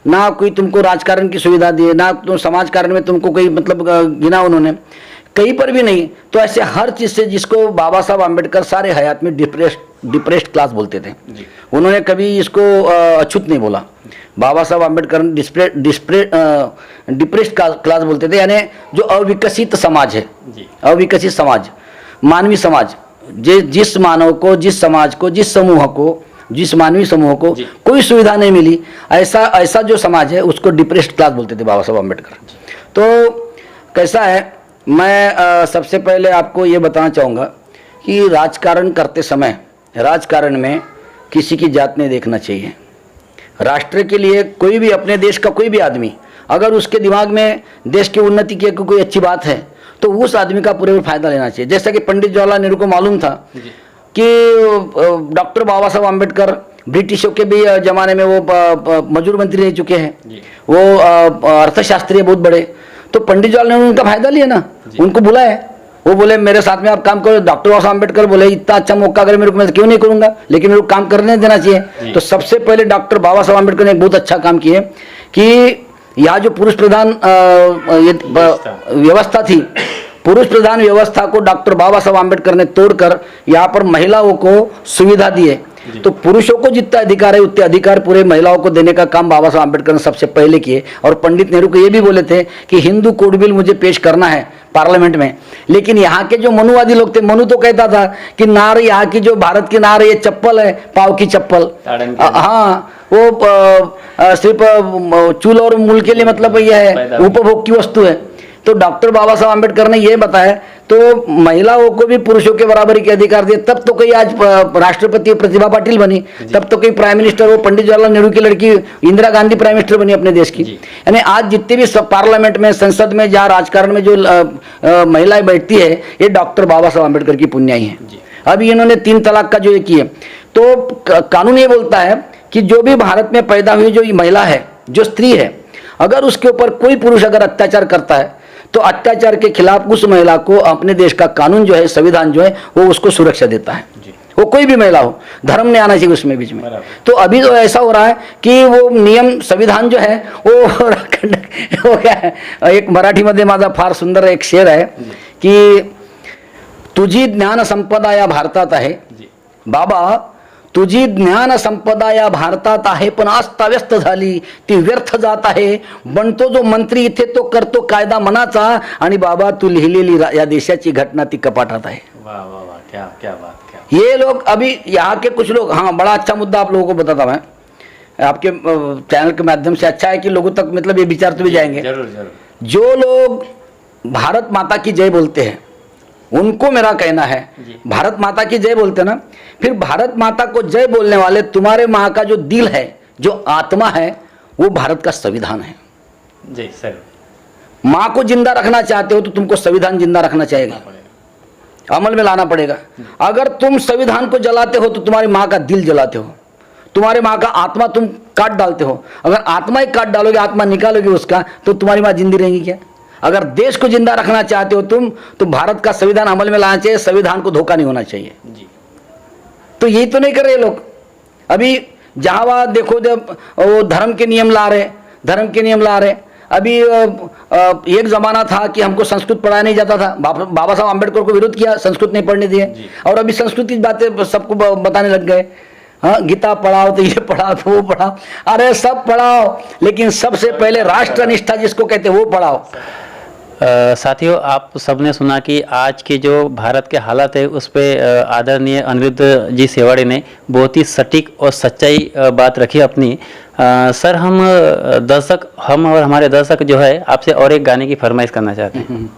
ना कोई तुमको राजकारण की सुविधा दिए, ना तो समाजकारण में तुमको कोई मतलब गिना उन्होंने, कहीं पर भी नहीं। तो ऐसे हर चीज़ से, जिसको बाबा साहब आम्बेडकर सारे हयात में डिप्रेस्ड क्लास बोलते थे, उन्होंने कभी इसको अछूत नहीं बोला। बाबा साहब आम्बेडकर डिप्रेस्ड क्लास बोलते थे, यानी जो अविकसित समाज है, अविकसित समाज, मानवीय समाज, जिस मानव को, जिस समाज को, जिस समूह को, जिस मानवीय समूह को कोई सुविधा नहीं मिली, ऐसा जो समाज है उसको डिप्रेस्ड क्लास बोलते थे बाबा साहब आम्बेडकर। तो कैसा है, मैं सबसे पहले आपको ये बताना चाहूँगा कि राजकारण करते समय राजकारण में किसी की जात नहीं देखना चाहिए। राष्ट्र के लिए कोई भी, अपने देश का कोई भी आदमी, अगर उसके दिमाग में देश की उन्नति की कोई अच्छी बात है तो उस आदमी का पूरे फायदा लेना चाहिए। जैसा कि पंडित जवाहरलाल नेहरू को मालूम था कि डॉक्टर बाबा साहब आम्बेडकर ब्रिटिशों के भी जमाने में वो मजदूर मंत्री रह चुके हैं, वो अर्थशास्त्री बहुत बड़े, तो पंडित जवाहरलाल नेहरू उनका फायदा लिया ना, उनको बुलाया, वो बोले मेरे साथ में आप काम करो। डॉक्टर बाबा साहब आम्बेडकर बोले इतना अच्छा मौका अगर मेरे को, मैं क्यों नहीं करूंगा, लेकिन मेरे को काम करने देना चाहिए। तो सबसे पहले डॉक्टर बाबा साहब आम्बेडकर ने एक बहुत अच्छा काम किए कि यहाँ जो पुरुष प्रधान व्यवस्था थी, पुरुष प्रधान व्यवस्था को डॉक्टर बाबा साहब आम्बेडकर ने तोड़कर यहाँ पर महिलाओं को सुविधा दिए। तो पुरुषों को जितना अधिकार है उतने अधिकार पूरे महिलाओं को देने का काम बाबा साहब आम्बेडकर ने सबसे पहले किए। और पंडित नेहरू को ये भी बोले थे कि हिंदू कोड बिल मुझे पेश करना है पार्लियामेंट में, लेकिन यहाँ के जो मनुवादी लोग थे, मनु तो कहता था कि नार, यहाँ की जो भारत की नार, ये चप्पल है, पाव की चप्पल, हाँ, वो सिर्फ चूल और मूल के लिए मतलब यह है, उपभोग की वस्तु है। तो डॉक्टर बाबा साहब आम्बेडकर ने ये बताया, तो महिलाओं को भी पुरुषों के बराबरी के अधिकार दिए। तब तो कई आज राष्ट्रपति प्रतिभा पाटिल बनी, तब तो कई प्राइम मिनिस्टर, वो पंडित जवाहरलाल नेहरू की लड़की इंदिरा गांधी प्राइम मिनिस्टर बनी अपने देश की। यानी आज जितने भी पार्लियामेंट में, संसद में, जहाँ राजकारण में जो महिलाएं बैठती है, ये डॉक्टर बाबा साहब आम्बेडकर की पुण्याई है। अभी इन्होंने 3 तलाक का जो ये किए, तो कानून ये बोलता है कि जो भी भारत में पैदा हुई जो महिला है, जो स्त्री है, अगर उसके ऊपर कोई पुरुष अगर अत्याचार करता है तो अत्याचार के खिलाफ उस महिला को अपने देश का कानून जो है, संविधान जो है, वो उसको सुरक्षा देता है, वो कोई भी महिला हो, धर्म नहीं आना चाहिए उसमें बीच में। तो अभी तो ऐसा हो रहा है कि वो नियम संविधान जो है वो क्या है, एक मराठीमध्ये माझा फार सुंदर एक शेर आहे की तुझी ज्ञान संपदा या भारतात आहे बाबा, तुझी ज्ञान संपदा या भारतात आहे, पण अस्ताव्यस्त झाली ती व्यर्थ जात आहे, बनतो जो मंत्री इथे तो करतो कायदा मनाचा, आणि बाबा तू लिहिलेली या देशाची घटना ती कपाटात आहे। वाह वाह वाह, क्या क्या बात, क्या ये लोग अभी यहाँ के कुछ लोग, हाँ बड़ा अच्छा मुद्दा आप लोगों को बताता मैं आपके चैनल के माध्यम से, अच्छा है कि लोगों तक मतलब ये विचार तो भी जाएंगे। जरूर जरूर। जो लोग भारत माता की जय बोलते हैं उनको मेरा कहना है, भारत माता की जय बोलते ना, फिर भारत माता को जय बोलने वाले तुम्हारे माँ का जो दिल है, जो आत्मा है, वो भारत का संविधान है। जी सर। माँ को जिंदा रखना चाहते हो तो तुमको संविधान जिंदा रखना चाहिए, अमल में लाना पड़ेगा। अगर तुम संविधान को जलाते हो तो तुम्हारी माँ का दिल जलाते हो, तुम्हारी माँ का आत्मा तुम काट डालते हो। अगर आत्मा ही काट डालोगे, आत्मा निकालोगे उसका, तो तुम्हारी माँ जिंदी रहेगी क्या? अगर देश को जिंदा रखना चाहते हो तुम, तो भारत का संविधान अमल में लाना चाहिए, संविधान को धोखा नहीं होना चाहिए जी। तो यही तो नहीं कर रहे लोग। अभी जहां वहां देखो, जब वो धर्म के नियम ला रहे, धर्म के नियम ला रहे। अभी एक जमाना था कि हमको संस्कृत पढ़ाया नहीं जाता था, बाबा साहब आम्बेडकर को विरोध किया, संस्कृत नहीं पढ़ने दिए, और अभी संस्कृत की बातें सबको बताने लग गए। हाँ, गीता पढ़ाओ तो ये पढ़ाओ तो वो पढ़ाओ, अरे सब पढ़ाओ, लेकिन सबसे पहले राष्ट्रनिष्ठा जिसको कहते हैं वो पढ़ाओ। साथियों, आप सबने सुना कि आज की जो भारत के हालात है उस पे आदरणीय अनिरुद्ध जी सेवाड़े ने बहुत ही सटीक और सच्चाई बात रखी अपनी। सर, हम और हमारे दर्शक जो है आपसे और एक गाने की फरमाइश करना चाहते हैं।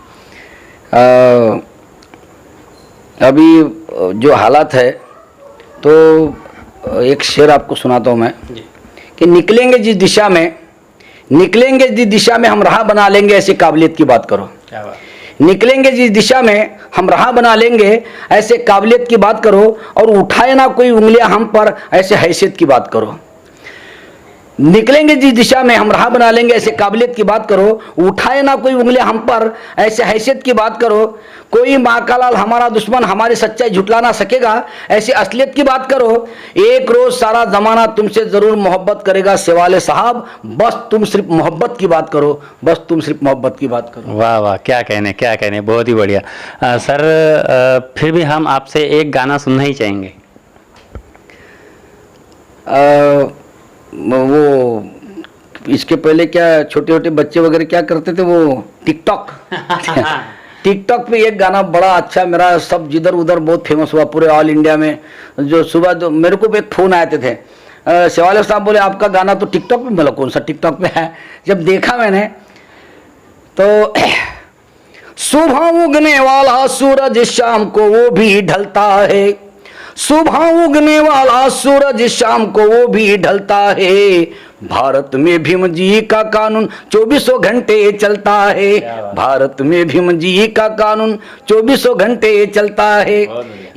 अभी जो हालात है तो एक शेर आपको सुनाता हूँ मैं कि निकलेंगे जिस दिशा में हम राह बना लेंगे, ऐसी काबिलियत की बात करो। क्या बात। निकलेंगे जिस दिशा में हम राह बना लेंगे, ऐसे काबिलियत की बात करो, और उठाए ना कोई उंगलियां हम पर, ऐसे हैसियत की बात करो। निकलेंगे जिस दिशा में हम राह बना लेंगे, ऐसे काबिलियत की बात करो, उठाए ना कोई उंगलियां हम पर, ऐसे हैसियत की बात करो। कोई माँ का लाल हमारा दुश्मन हमारी सच्चाई झुटला ना सकेगा, ऐसी असलियत की बात करो। एक रोज सारा जमाना तुमसे जरूर मोहब्बत करेगा सेवाले साहब, बस तुम सिर्फ मोहब्बत की बात करो, बस तुम सिर्फ मोहब्बत की बात करो। वाह वाह, क्या कहने, क्या कहने, बहुत ही बढ़िया। सर, फिर भी हम आपसे एक गाना सुनना ही चाहेंगे। वो इसके पहले क्या छोटे छोटे बच्चे वगैरह क्या करते थे, वो टिकटॉक टिकटॉक पे एक गाना बड़ा अच्छा मेरा सब जिधर उधर बहुत फेमस हुआ पूरे ऑल इंडिया में। जो सुबह जो मेरे को एक फोन आए थे, सेवाले साहब बोले आपका गाना तो टिकटॉक पे, बोला कौन सा टिकटॉक पे है। जब देखा मैंने तो सुबह उगने वाला सूरज शाम को वो भी ढलता है, सुबह उगने वाला सूरज शाम को वो भी ढलता है, भारत में भीम जी का कानून 24 घंटे चलता है, भारत में भीम जी का कानून 24 घंटे चलता है।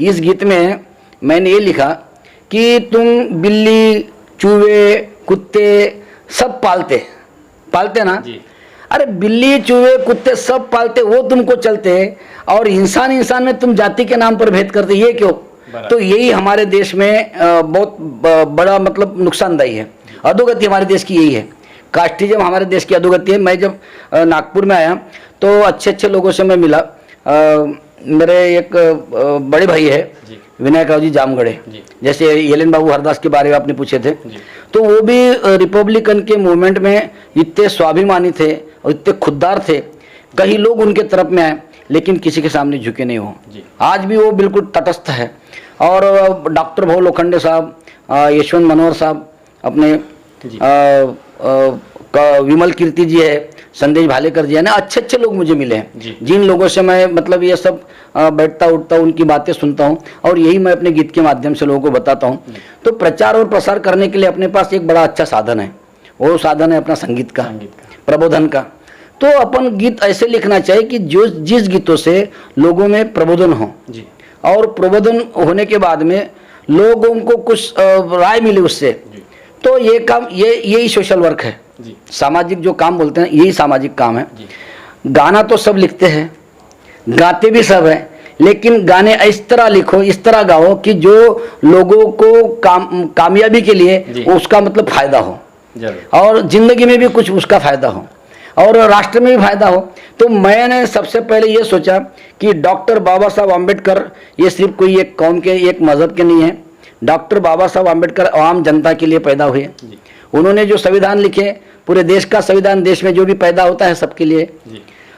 इस गीत में मैंने ये लिखा कि तुम बिल्ली चूहे कुत्ते सब पालते ना, अरे बिल्ली चूहे कुत्ते सब पालते, वो तुमको चलते, और इंसान में तुम जाति के नाम पर भेद करते, ये क्यों? तो यही हमारे देश में बहुत बड़ा मतलब नुकसानदायी है, अधोगति हमारे देश की यही है, कास्टिज्म हमारे देश की अधोगति है। मैं जब नागपुर में आया तो अच्छे लोगों से मैं मिला। मेरे एक बड़े भाई है विनायक राव जी जामगढ़े, जैसे येलेन बाबू हरदास के बारे में आपने पूछे थे, तो वो भी रिपब्लिकन के मूवमेंट में इतने स्वाभिमानी थे और इतने खुददार थे, कई लोग उनके तरफ में आए लेकिन किसी के सामने झुके नहीं हो। आज भी वो बिल्कुल तटस्थ है। और डॉक्टर भाऊ लोखंडे साहब, यशवंत मनोहर साहब, अपने विमल कीर्ति जी है, संदेश भालेकर जी है ना, अच्छे लोग मुझे मिले हैं जिन लोगों से मैं मतलब ये सब बैठता उठता उनकी बातें सुनता हूँ, और यही मैं अपने गीत के माध्यम से लोगों को बताता हूँ। तो प्रचार और प्रसार करने के लिए अपने पास एक बड़ा अच्छा साधन है, वो साधन है अपना संगीत का, प्रबोधन का। तो अपन गीत ऐसे लिखना चाहिए कि जो जिस गीतों से लोगों में प्रबोधन हो, और प्रबोधन होने के बाद में लोगों को कुछ राय मिले उससे, तो ये काम यही सोशल वर्क है, सामाजिक जो काम बोलते हैं यही सामाजिक काम है। गाना तो सब लिखते हैं, गाते भी सब है, लेकिन गाने इस तरह लिखो, इस तरह गाओ कि जो लोगों को कामयाबी के लिए उसका मतलब फायदा हो, और जिंदगी में भी कुछ उसका फायदा हो, और राष्ट्र में भी फायदा हो। तो मैंने सबसे पहले ये सोचा कि डॉक्टर बाबा साहब आम्बेडकर ये सिर्फ कोई एक कौम के, एक मजहब के नहीं है। डॉक्टर बाबा साहब आम्बेडकर आम जनता के लिए पैदा हुए। उन्होंने जो संविधान लिखे, पूरे देश का संविधान, देश में जो भी पैदा होता है सबके लिए।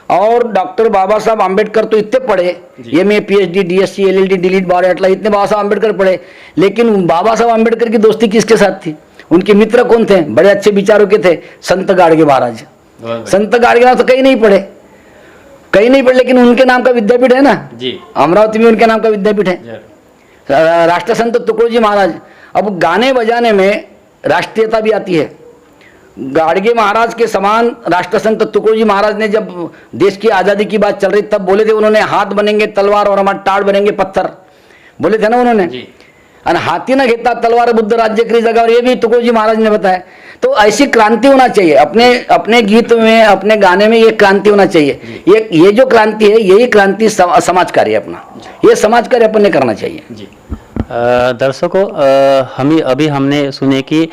और डॉक्टर बाबा साहब आम्बेडकर तो इतने पढ़े, MA, PhD, DSc, LLD, DLitt, bar at law, इतने बाबा साहब आम्बेडकर पढ़े, लेकिन बाबा साहब आम्बेडकर की दोस्ती किसके साथ थी? उनके मित्र कौन थे? बड़े अच्छे विचारों के थे, संत गाडगे महाराज। संत गाडगे महाराज तो कहीं नहीं पढ़े, कहीं नहीं पढ़े, लेकिन उनके नाम का विद्यापीठ है ना जी, अमरावती में उनके नाम का विद्यापीठ है। राष्ट्र संत तुकडोजी महाराज। अब गाने बजाने में राष्ट्रीयता भी आती है। गाडगे महाराज के समान राष्ट्र संत तुकडोजी महाराज ने जब देश की आज़ादी की बात चल रही तब बोले थे, उन्होंने हाथ बनेंगे तलवार और हमारे टाड़ बनेंगे पत्थर, बोले थे ना उन्होंने। और हाथी न घेता तलवार बुद्ध राज्य करी जगह, और ये भी तुकडोजी महाराज ने बताया। तो ऐसी क्रांति होना चाहिए अपने गीत में, अपने गाने में, ये क्रांति होना चाहिए। ये जो क्रांति है, यही क्रांति समाज कार्य अपना, ये समाज कार्य अपन ने करना चाहिए। दर्शकों, अभी हमने सुने कि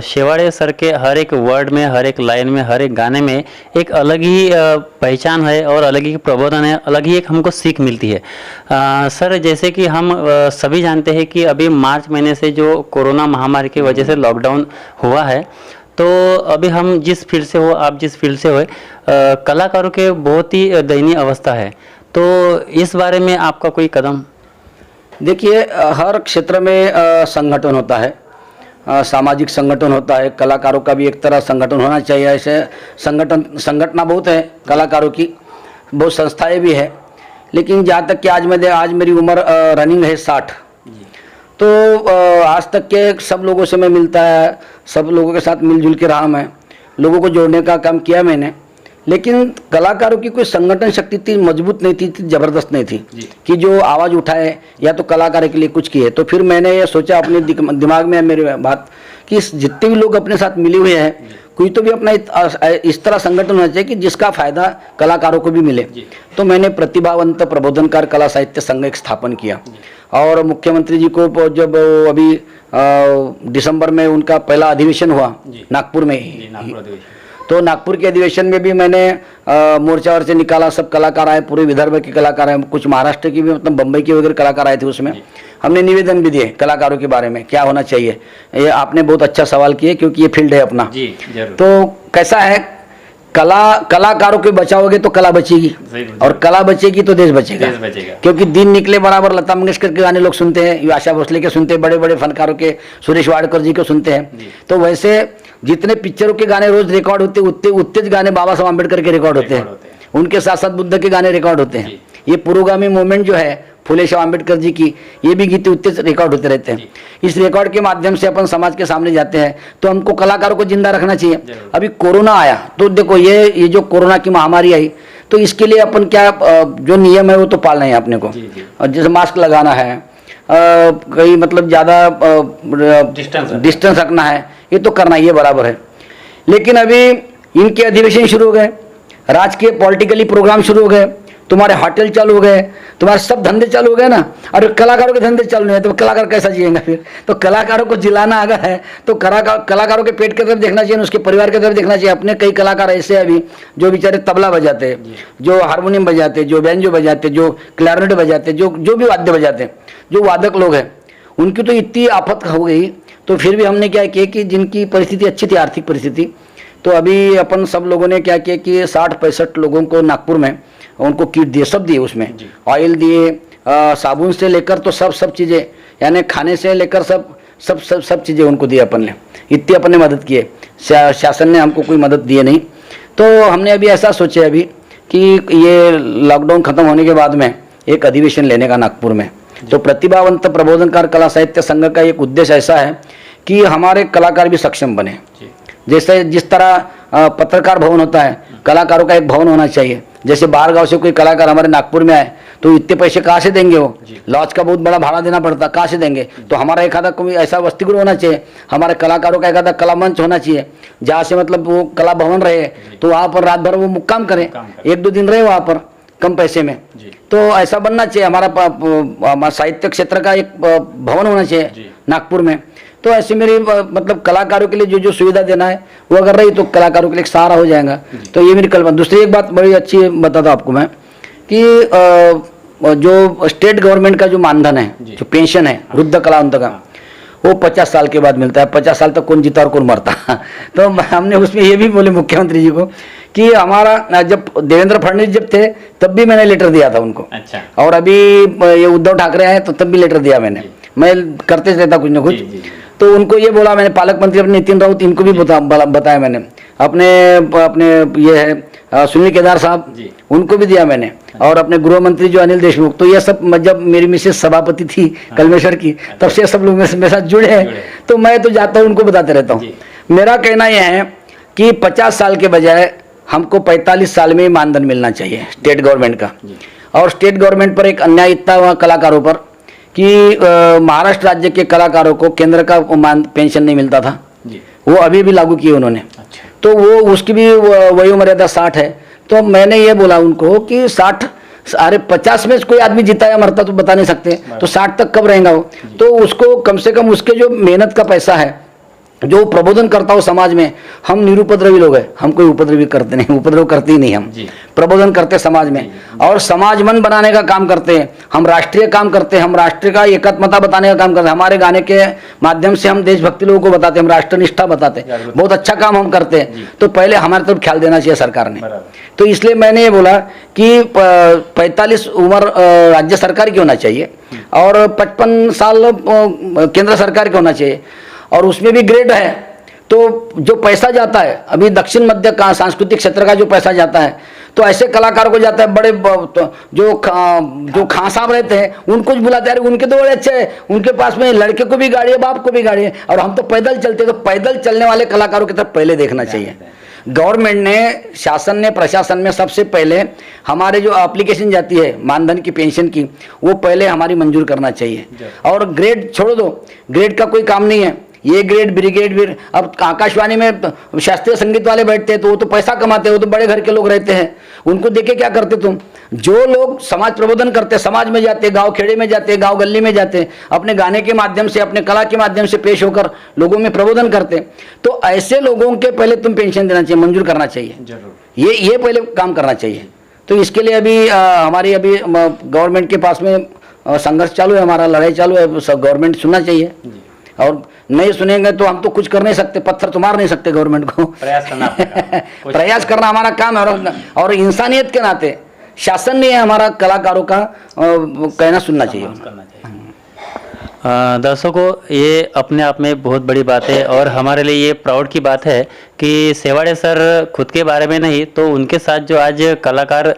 शेवाड़े सर के हर एक वर्ड में, हर एक लाइन में, हर एक गाने में एक अलग ही पहचान है और अलग ही प्रबोधन है, अलग ही एक हमको सीख मिलती है। सर, जैसे कि हम सभी जानते हैं कि अभी मार्च महीने से जो कोरोना महामारी की वजह से लॉकडाउन हुआ है, तो अभी हम जिस फील्ड से हो, आप जिस फील्ड से हो, कलाकारों के बहुत ही दयनीय अवस्था है, तो इस बारे में आपका कोई कदम? देखिए, हर क्षेत्र में संगठन होता है, सामाजिक संगठन होता है, कलाकारों का भी एक तरह संगठन होना चाहिए। ऐसे संगठना बहुत है कलाकारों की, बहुत संस्थाएं भी है, लेकिन जहाँ तक कि आज मेरी उम्र रनिंग है 60, तो आज तक के सब लोगों से मैं मिलता है, सब लोगों के साथ मिलजुल के रहा, मैं लोगों को जोड़ने का काम किया मैंने। लेकिन कलाकारों की कोई संगठन शक्ति थी, मजबूत नहीं थी, जबरदस्त नहीं थी कि जो आवाज़ उठाए या तो कलाकार के लिए कुछ किए। तो फिर मैंने ये सोचा अपने दिमाग में मेरी बात कि जितने भी लोग अपने साथ मिले हुए हैं, कोई तो भी अपना इस तरह संगठन होना चाहिए कि जिसका फायदा कलाकारों को भी मिले। तो मैंने प्रतिभावंत प्रबोधनकार कला साहित्य संघ एक स्थापन किया, और मुख्यमंत्री जी को जब अभी दिसंबर में उनका पहला अधिवेशन हुआ नागपुर में ही, तो नागपुर के अधिवेशन में भी मैंने मोर्चा से निकाला, सब कलाकार आए, पूरे विदर्भ के कलाकार आए, कुछ महाराष्ट्र की भी, मतलब बम्बई के वगैरह कलाकार आए थे। उसमें हमने निवेदन भी दिए कलाकारों के बारे में, क्या होना चाहिए। ये आपने बहुत अच्छा सवाल किए, क्योंकि ये फील्ड है अपना जी, तो कैसा है, कलाकारों को बचाओगे तो कला बचेगी, और कला बचेगी तो देश बचेगा। क्योंकि दिन निकले बराबर लता मंगेशकर के गाने लोग सुनते हैं, आशा भोसले के सुनते हैं, बड़े बड़े फनकारों के, सुरेश वाडकर जी को सुनते हैं। तो वैसे जितने पिक्चरों के गाने रोज रिकॉर्ड होते उतने गाने बाबा साहब आम्बेडकर के रिकॉर्ड होते हैं, उनके साथ साथ बुद्ध के गाने रिकॉर्ड होते हैं। ये पुरोगामी मूवमेंट जो है फुले शाह आम्बेडकर जी की, ये भी गीत उतने रिकॉर्ड होते रहते हैं। इस रिकॉर्ड के माध्यम से अपन समाज के सामने जाते हैं, तो हमको कलाकारों को जिंदा रखना चाहिए। अभी कोरोना आया, तो देखो ये जो कोरोना की महामारी आई, तो इसके लिए अपन क्या जो नियम है वो तो पालना है अपने को, और जैसे मास्क लगाना है, कहीं मतलब ज़्यादा डिस्टेंस रखना है, ये तो करना, ये बराबर है। लेकिन अभी इनके अधिवेशन शुरू हो गए, राजकीय पॉलिटिकली प्रोग्राम शुरू हो गए, तुम्हारे होटल चालू हो गए, तुम्हारे सब धंधे चालू हो गए ना, और कलाकारों के धंधे चालू नहीं है, तो कलाकार कैसा जिएगा फिर? तो कलाकारों को जिलाना अगर है तो कलाकारों के पेट की तरफ देखना चाहिए, उसके परिवार की तरफ देखना चाहिए। अपने कई कलाकार ऐसे अभी जो बेचारे तबला बजाते हैं, जो हारमोनियम बजाते, जो बैंजो बजाते, जो क्लैरिनेट बजाते, जो भी वाद्य बजाते, जो वादक लोग हैं, उनकी तो इतनी आफत हो गई। तो फिर भी हमने क्या किया कि जिनकी परिस्थिति अच्छी थी, आर्थिक परिस्थिति, तो अभी अपन सब लोगों ने क्या किया कि 60-65 लोगों को नागपुर में उनको किट दिए, सब दिए, उसमें ऑयल दिए, साबुन से लेकर तो सब चीज़ें, यानी खाने से लेकर सब चीज़ें उनको दी अपन ने। इतनी अपन ने मदद की है, शासन ने हमको कोई मदद दिए नहीं। तो हमने अभी ऐसा सोचा अभी कि ये लॉकडाउन खत्म होने के बाद में एक अधिवेशन लेने का नागपुर में। तो प्रतिभावंत प्रबोधनकार कला साहित्य संघ का एक उद्देश्य ऐसा है कि हमारे कलाकार भी सक्षम बने। जैसे जिस तरह पत्रकार भवन होता है, कलाकारों का एक भवन होना चाहिए। जैसे बाहर गांव से कोई कलाकार हमारे नागपुर में आए तो इतने पैसे कहाँ से देंगे, वो लॉज का बहुत बड़ा भाड़ा देना पड़ता, कहाँ से देंगे। तो हमारा एक आधा कोई ऐसा वसतिगृह होना चाहिए, हमारे कलाकारों का एक आधा कला मंच होना चाहिए, जहाँ से मतलब वो कला भवन रहे, तो वहाँ पर रात भर वो मुक्काम करें, 1-2 दिन रहे वहाँ पर, कम पैसे में। तो ऐसा बनना चाहिए। हमारा साहित्य क्षेत्र का एक भवन होना चाहिए नागपुर में। तो ऐसे मेरी मतलब कलाकारों के लिए जो जो सुविधा देना है वो अगर रही तो कलाकारों के लिए एक सहारा हो जाएगा। तो ये मेरी कल्पना। दूसरी एक बात बड़ी अच्छी बताता हूँ आपको मैं कि जो स्टेट गवर्नमेंट का जो मानधन है, जो पेंशन है वृद्ध कलावंत का, वो 50 साल के बाद मिलता है। 50 साल तक कौन जीता और कौन मरता। तो हमने उसमें ये भी बोले मुख्यमंत्री जी को कि हमारा जब देवेंद्र फडणवीस जब थे तब भी मैंने लेटर दिया था उनको। अच्छा। और अभी ये उद्धव ठाकरे आए तो तब भी लेटर दिया मैंने। मैं करते रहता कुछ ना कुछ। तो उनको ये बोला मैंने, पालक मंत्री अपने नितिन राउत इनको भी बताया मैंने, अपने ये है सुनील केदार साहब उनको भी दिया मैंने, और अपने गृह मंत्री जो अनिल देशमुख। तो ये सब जब मेरी मिसेस सभापति थी कलमेश्वर की तब से सब लोग मेरे साथ जुड़े हैं। तो मैं तो जाता हूँ उनको बताते रहता हूँ। मेरा कहना यह है कि 50 साल के बजाय हमको 45 साल में मानधन मिलना चाहिए स्टेट गवर्नमेंट का। और स्टेट गवर्नमेंट पर एक अन्याय इतना हुआ कलाकारों पर कि महाराष्ट्र राज्य के कलाकारों को केंद्र का पेंशन नहीं मिलता था, वो अभी भी लागू किए उन्होंने। अच्छा। तो वो उसकी भी वयो मर्यादा 60 है। तो मैंने ये बोला उनको कि 60, अरे 50 में कोई आदमी जीता या मरता तो बता नहीं सकते, तो 60 तक कब रहेगा वो। तो उसको कम से कम उसके जो मेहनत का पैसा है, जो प्रबोधन करता हो समाज में। हम निरुपद्रवी लोग हैं, हम कोई उपद्रवी करते नहीं, उपद्रव करते ही नहीं। हम प्रबोधन करते समाज में और समाज मन बनाने का काम करते हैं। हम राष्ट्रीय काम करते हैं, हम राष्ट्र का एकात्मता बताने का काम करते हैं। हमारे गाने के माध्यम से हम देशभक्ति लोगों को बताते हैं, हम राष्ट्रनिष्ठा बताते हैं। बहुत अच्छा काम हम करते हैं। तो पहले हमारे तरफ ख्याल देना चाहिए सरकार ने। तो इसलिए मैंने ये बोला कि 45 उम्र राज्य सरकार की होना चाहिए और 55 साल केंद्र सरकार की होना चाहिए। और उसमें भी ग्रेड है। तो जो पैसा जाता है अभी दक्षिण मध्य का सांस्कृतिक क्षेत्र का जो पैसा जाता है, तो ऐसे कलाकारों को जाता है। बड़े जो खां साहब रहते हैं उनको बुलाते हैं, उनके तो बड़े अच्छे हैं, उनके पास में लड़के को भी गाड़ी है, बाप को भी गाड़ी है, और हम तो पैदल चलते हैं। तो पैदल चलने वाले कलाकारों की तरफ पहले देखना चाहिए। गवर्नमेंट ने, शासन ने, प्रशासन में सबसे पहले हमारे जो एप्लीकेशन जाती है मानधन की, पेंशन की, वो पहले हमारी मंजूर करना चाहिए। और ग्रेड छोड़ दो, ग्रेड का कोई काम नहीं है। ये ग्रेड ब्रिगेड भी, अब आकाशवाणी में शास्त्रीय संगीत वाले बैठते हैं तो वो तो पैसा कमाते हैं, वो तो बड़े घर के लोग रहते हैं। उनको देखे क्या करते तुम? जो लोग समाज प्रबोधन करते, समाज में जाते, गांव खेड़े में जाते, गांव गली में जाते, अपने गाने के माध्यम से, अपने कला के माध्यम से पेश होकर लोगों में प्रबोधन करते, तो ऐसे लोगों के पहले तुम पेंशन देना चाहिए, मंजूर करना चाहिए। ये पहले काम करना चाहिए। तो इसके लिए अभी हमारी अभी गवर्नमेंट के पास में संघर्ष चालू है, हमारा लड़ाई चालू है। गवर्नमेंट सुनना चाहिए, और नहीं सुनेंगे तो हम तो कुछ कर नहीं सकते, पत्थर तो मार नहीं सकते गवर्नमेंट को। प्रयास करना हमारा काम है। और इंसानियत के नाते शासन ने हमारा कलाकारों का कहना सुनना चाहिए। दर्शकों, ये अपने आप में बहुत बड़ी बात है और हमारे लिए ये प्राउड की बात है कि सेवाड़े सर खुद के बारे में नहीं तो उनके साथ जो आज कलाकार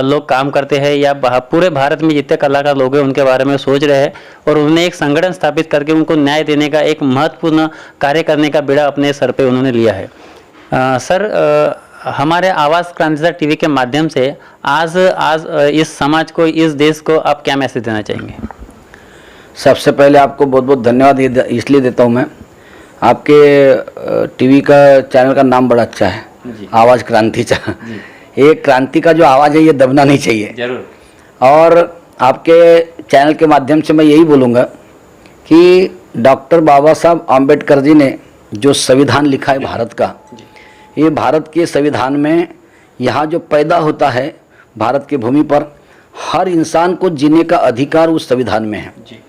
लोग काम करते हैं या पूरे भारत में जितने कलाकार लोग हैं उनके बारे में सोच रहे हैं, और उन्होंने एक संगठन स्थापित करके उनको न्याय देने का एक महत्वपूर्ण कार्य करने का बीड़ा अपने सर पे उन्होंने लिया है। सर, हमारे आवाज़ क्रांति टीवी के माध्यम से आज इस समाज को, इस देश को आप क्या मैसेज देना चाहेंगे? सबसे पहले आपको बहुत बहुत धन्यवाद इसलिए देता हूँ मैं, आपके टीवी का चैनल का नाम बड़ा अच्छा है, आवाज़ क्रांति चा। ये क्रांति का जो आवाज़ है ये दबना नहीं चाहिए जरूर। और आपके चैनल के माध्यम से मैं यही बोलूँगा कि डॉक्टर बाबा साहब आम्बेडकर जी ने जो संविधान लिखा है भारत का, ये भारत के संविधान में यहाँ जो पैदा होता है भारत की भूमि पर, हर इंसान को जीने का अधिकार उस संविधान में है।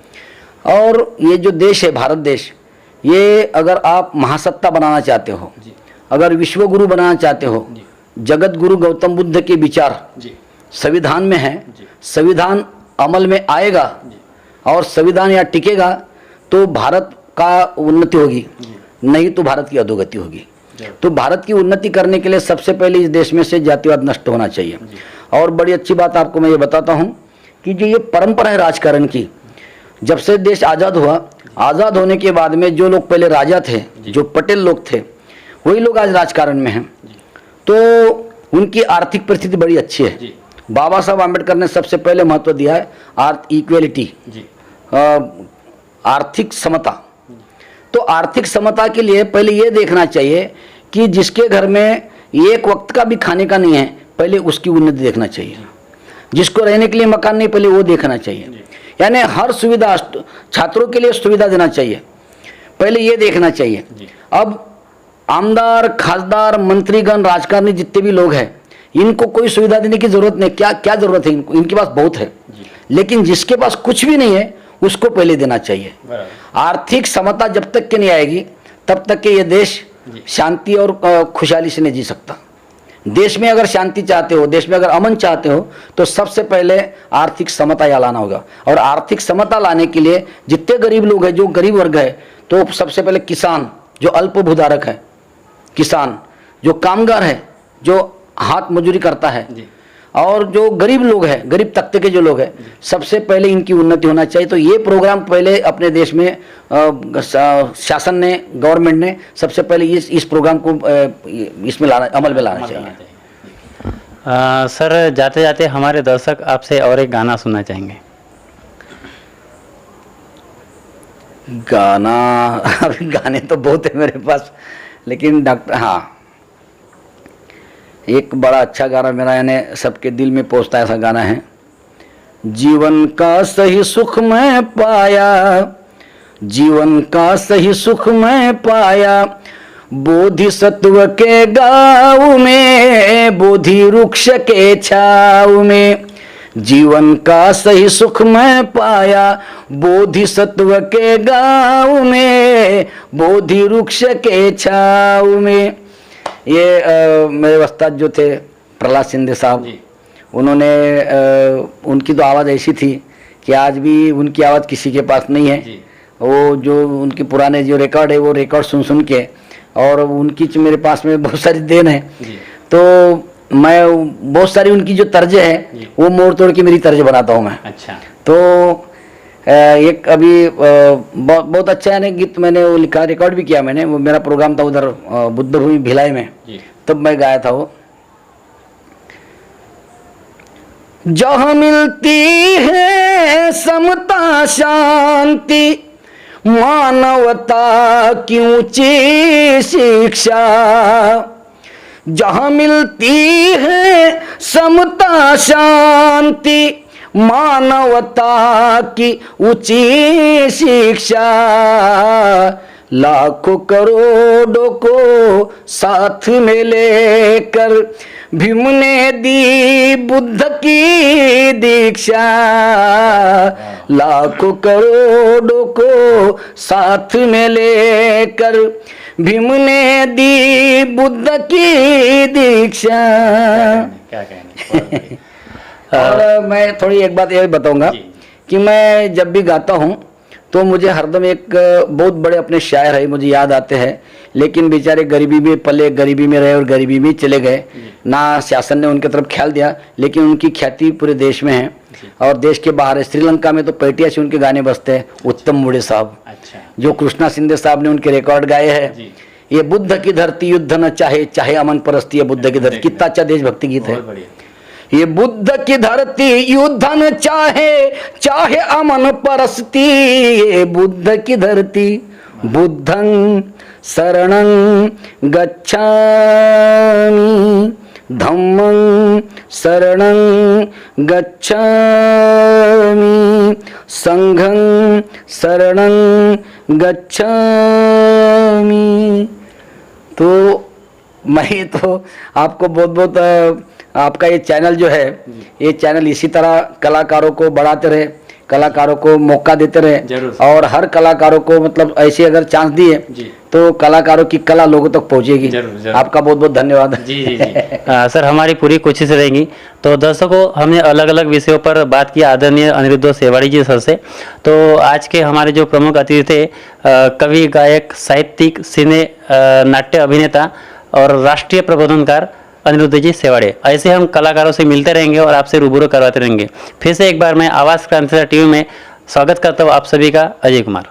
और ये जो देश है भारत देश, ये अगर आप महासत्ता बनाना चाहते हो, अगर विश्व गुरु बनाना चाहते हो, जगत गुरु गौतम बुद्ध के विचार संविधान में है, संविधान अमल में आएगा और संविधान यहाँ टिकेगा तो भारत का उन्नति होगी, नहीं तो भारत की अधोगति होगी। तो भारत की उन्नति करने के लिए सबसे पहले इस देश में से जातिवाद नष्ट होना चाहिए। और बड़ी अच्छी बात आपको मैं ये बताता हूँ कि जो ये परंपरा है राजकारण की, जब से देश आज़ाद हुआ, आज़ाद होने के बाद में जो लोग पहले राजा थे, जो पटेल लोग थे, वही लोग आज राजकारण में हैं। तो उनकी आर्थिक परिस्थिति बड़ी अच्छी है। बाबा साहब आम्बेडकर ने सबसे पहले महत्व दिया है इक्वेलिटी, आर्थिक समता। तो आर्थिक समता के लिए पहले ये देखना चाहिए कि जिसके घर में एक वक्त का भी खाने का नहीं है, पहले उसकी उन्नति देखना चाहिए। जिसको रहने के लिए मकान नहीं पहले वो देखना चाहिए। यानी हर सुविधा छात्रों के लिए सुविधा देना चाहिए, पहले ये देखना चाहिए। अब आमदार, खासदार, मंत्रीगण, राजकारणी जितने भी लोग हैं, इनको कोई सुविधा देने की जरूरत नहीं। क्या क्या जरूरत है इनको? इनके पास बहुत है, लेकिन जिसके पास कुछ भी नहीं है उसको पहले देना चाहिए। आर्थिक समता जब तक के नहीं आएगी तब तक के ये देश शांति और खुशहाली से नहीं जी सकता। देश में अगर शांति चाहते हो, देश में अगर अमन चाहते हो, तो सबसे पहले आर्थिक समता यहाँ लाना होगा। और आर्थिक समता लाने के लिए जितने गरीब लोग हैं, जो गरीब वर्ग है, तो सबसे पहले किसान, जो अल्पभूधारक है, किसान, जो कामगार है, जो हाथ मजदूरी करता है, और जो गरीब लोग हैं, गरीब तबके के जो लोग हैं, सबसे पहले इनकी उन्नति होना चाहिए। तो ये प्रोग्राम पहले अपने देश में शासन ने, गवर्नमेंट ने सबसे पहले इस प्रोग्राम को इसमें लाना, अमल में लाना चाहिए। सर, जाते जाते हमारे दर्शक आपसे और एक गाना सुनना चाहेंगे। गाना, अभी गाने तो बहुत है मेरे पास, लेकिन डॉक्टर, हाँ, एक बड़ा अच्छा गाना मेरा, यानी सबके दिल में पहुंचता है, ऐसा गाना है। जीवन का सही सुख मैं पाया, जीवन का सही सुख मैं पाया, बोधिसत्व के गाँव में, बोधि वृक्ष के छाव में। जीवन का सही सुख मैं पाया, बोधिसत्व के गाँव में, बोधि वृक्ष के छाव में। ये मेरे उस्ताद जो थे प्रहलाद शिंदे साहब, उन्होंने उनकी तो आवाज़ ऐसी थी कि आज भी उनकी आवाज़ किसी के पास नहीं है। वो जो उनके पुराने जो रिकॉर्ड है, वो रिकॉर्ड सुन सुन के, और उनकी मेरे पास में बहुत सारी देन है। तो मैं बहुत सारी उनकी जो तर्ज है वो मोड़ तोड़ के मेरी तर्ज बनाता हूँ मैं। अच्छा। तो एक अभी बहुत अच्छा है गीत मैंने वो लिखा, रिकॉर्ड भी किया मैंने। वो मेरा प्रोग्राम था उधर बुद्ध भूमि भिलाई में, तब मैं गाया था वो। जहाँ मिलती है समता शांति, मानवता की ऊंची शिक्षा, जहाँ मिलती है समता शांति, मानवता की ऊंची शिक्षा, लाखों करोड़ों को साथ में लेकर भीम ने दी बुद्ध की दीक्षा, लाखों करोड़ों को साथ में लेकर भीम ने दी बुद्ध की दीक्षा। क्या कहने और मैं थोड़ी एक बात ये बताऊंगा कि मैं जब भी गाता हूँ तो मुझे हरदम एक बहुत बड़े अपने शायर है मुझे याद आते हैं, लेकिन बेचारे गरीबी में पले, गरीबी में रहे और गरीबी में चले गए। ना शासन ने उनकी तरफ ख्याल दिया, लेकिन उनकी ख्याति पूरे देश में है और देश के बाहर है। श्रीलंका में तो पेटिया से उनके गाने बजते हैं, उत्तम मुड़े साहब। अच्छा। जो कृष्णा शिंदे साहब ने उनके रिकॉर्ड गाए हैं। ये बुद्ध की धरती युद्ध न चाहे, चाहे अमन परस्ती है बुद्ध की धरती। कितना अच्छा देशभक्ति गीत है। ये बुद्ध की धरती युद्ध न चाहे, चाहे अमन परस्ती, ये बुद्ध की धरती बुद्धं शरणं गच्छामि, धम्मं शरणं गच्छामि, संघं शरणं गच्छामि। तो मैं तो आपको बहुत बहुत आपका ये चैनल जो है, ये चैनल इसी तरह कलाकारों को बढ़ाते रहे, कलाकारों को मौका देते रहे, और हर कलाकारों को मतलब ऐसे अगर चांस दिए तो कलाकारों की कला लोगों तक पहुंचेगी। आपका बहुत बहुत धन्यवाद। जी जी जी। सर, हमारी पूरी कोशिश रहेगी। तो दर्शकों, हमने अलग अलग विषयों पर बात की आदरणीय अनिरुद्ध सेवाड़ी जी सर से। तो आज के हमारे जो प्रमुख अतिथि थे, कवि, गायक, साहित्यिक, सिने नाट्य अभिनेता और राष्ट्रीय प्रबोधनकार अनिरुद्ध जी सेवाड़े। ऐसे हम कलाकारों से मिलते रहेंगे और आपसे रूबरू करवाते रहेंगे। फिर से एक बार मैं आवाज़ क्रांति टीवी में स्वागत करता हूँ आप सभी का, अजय कुमार।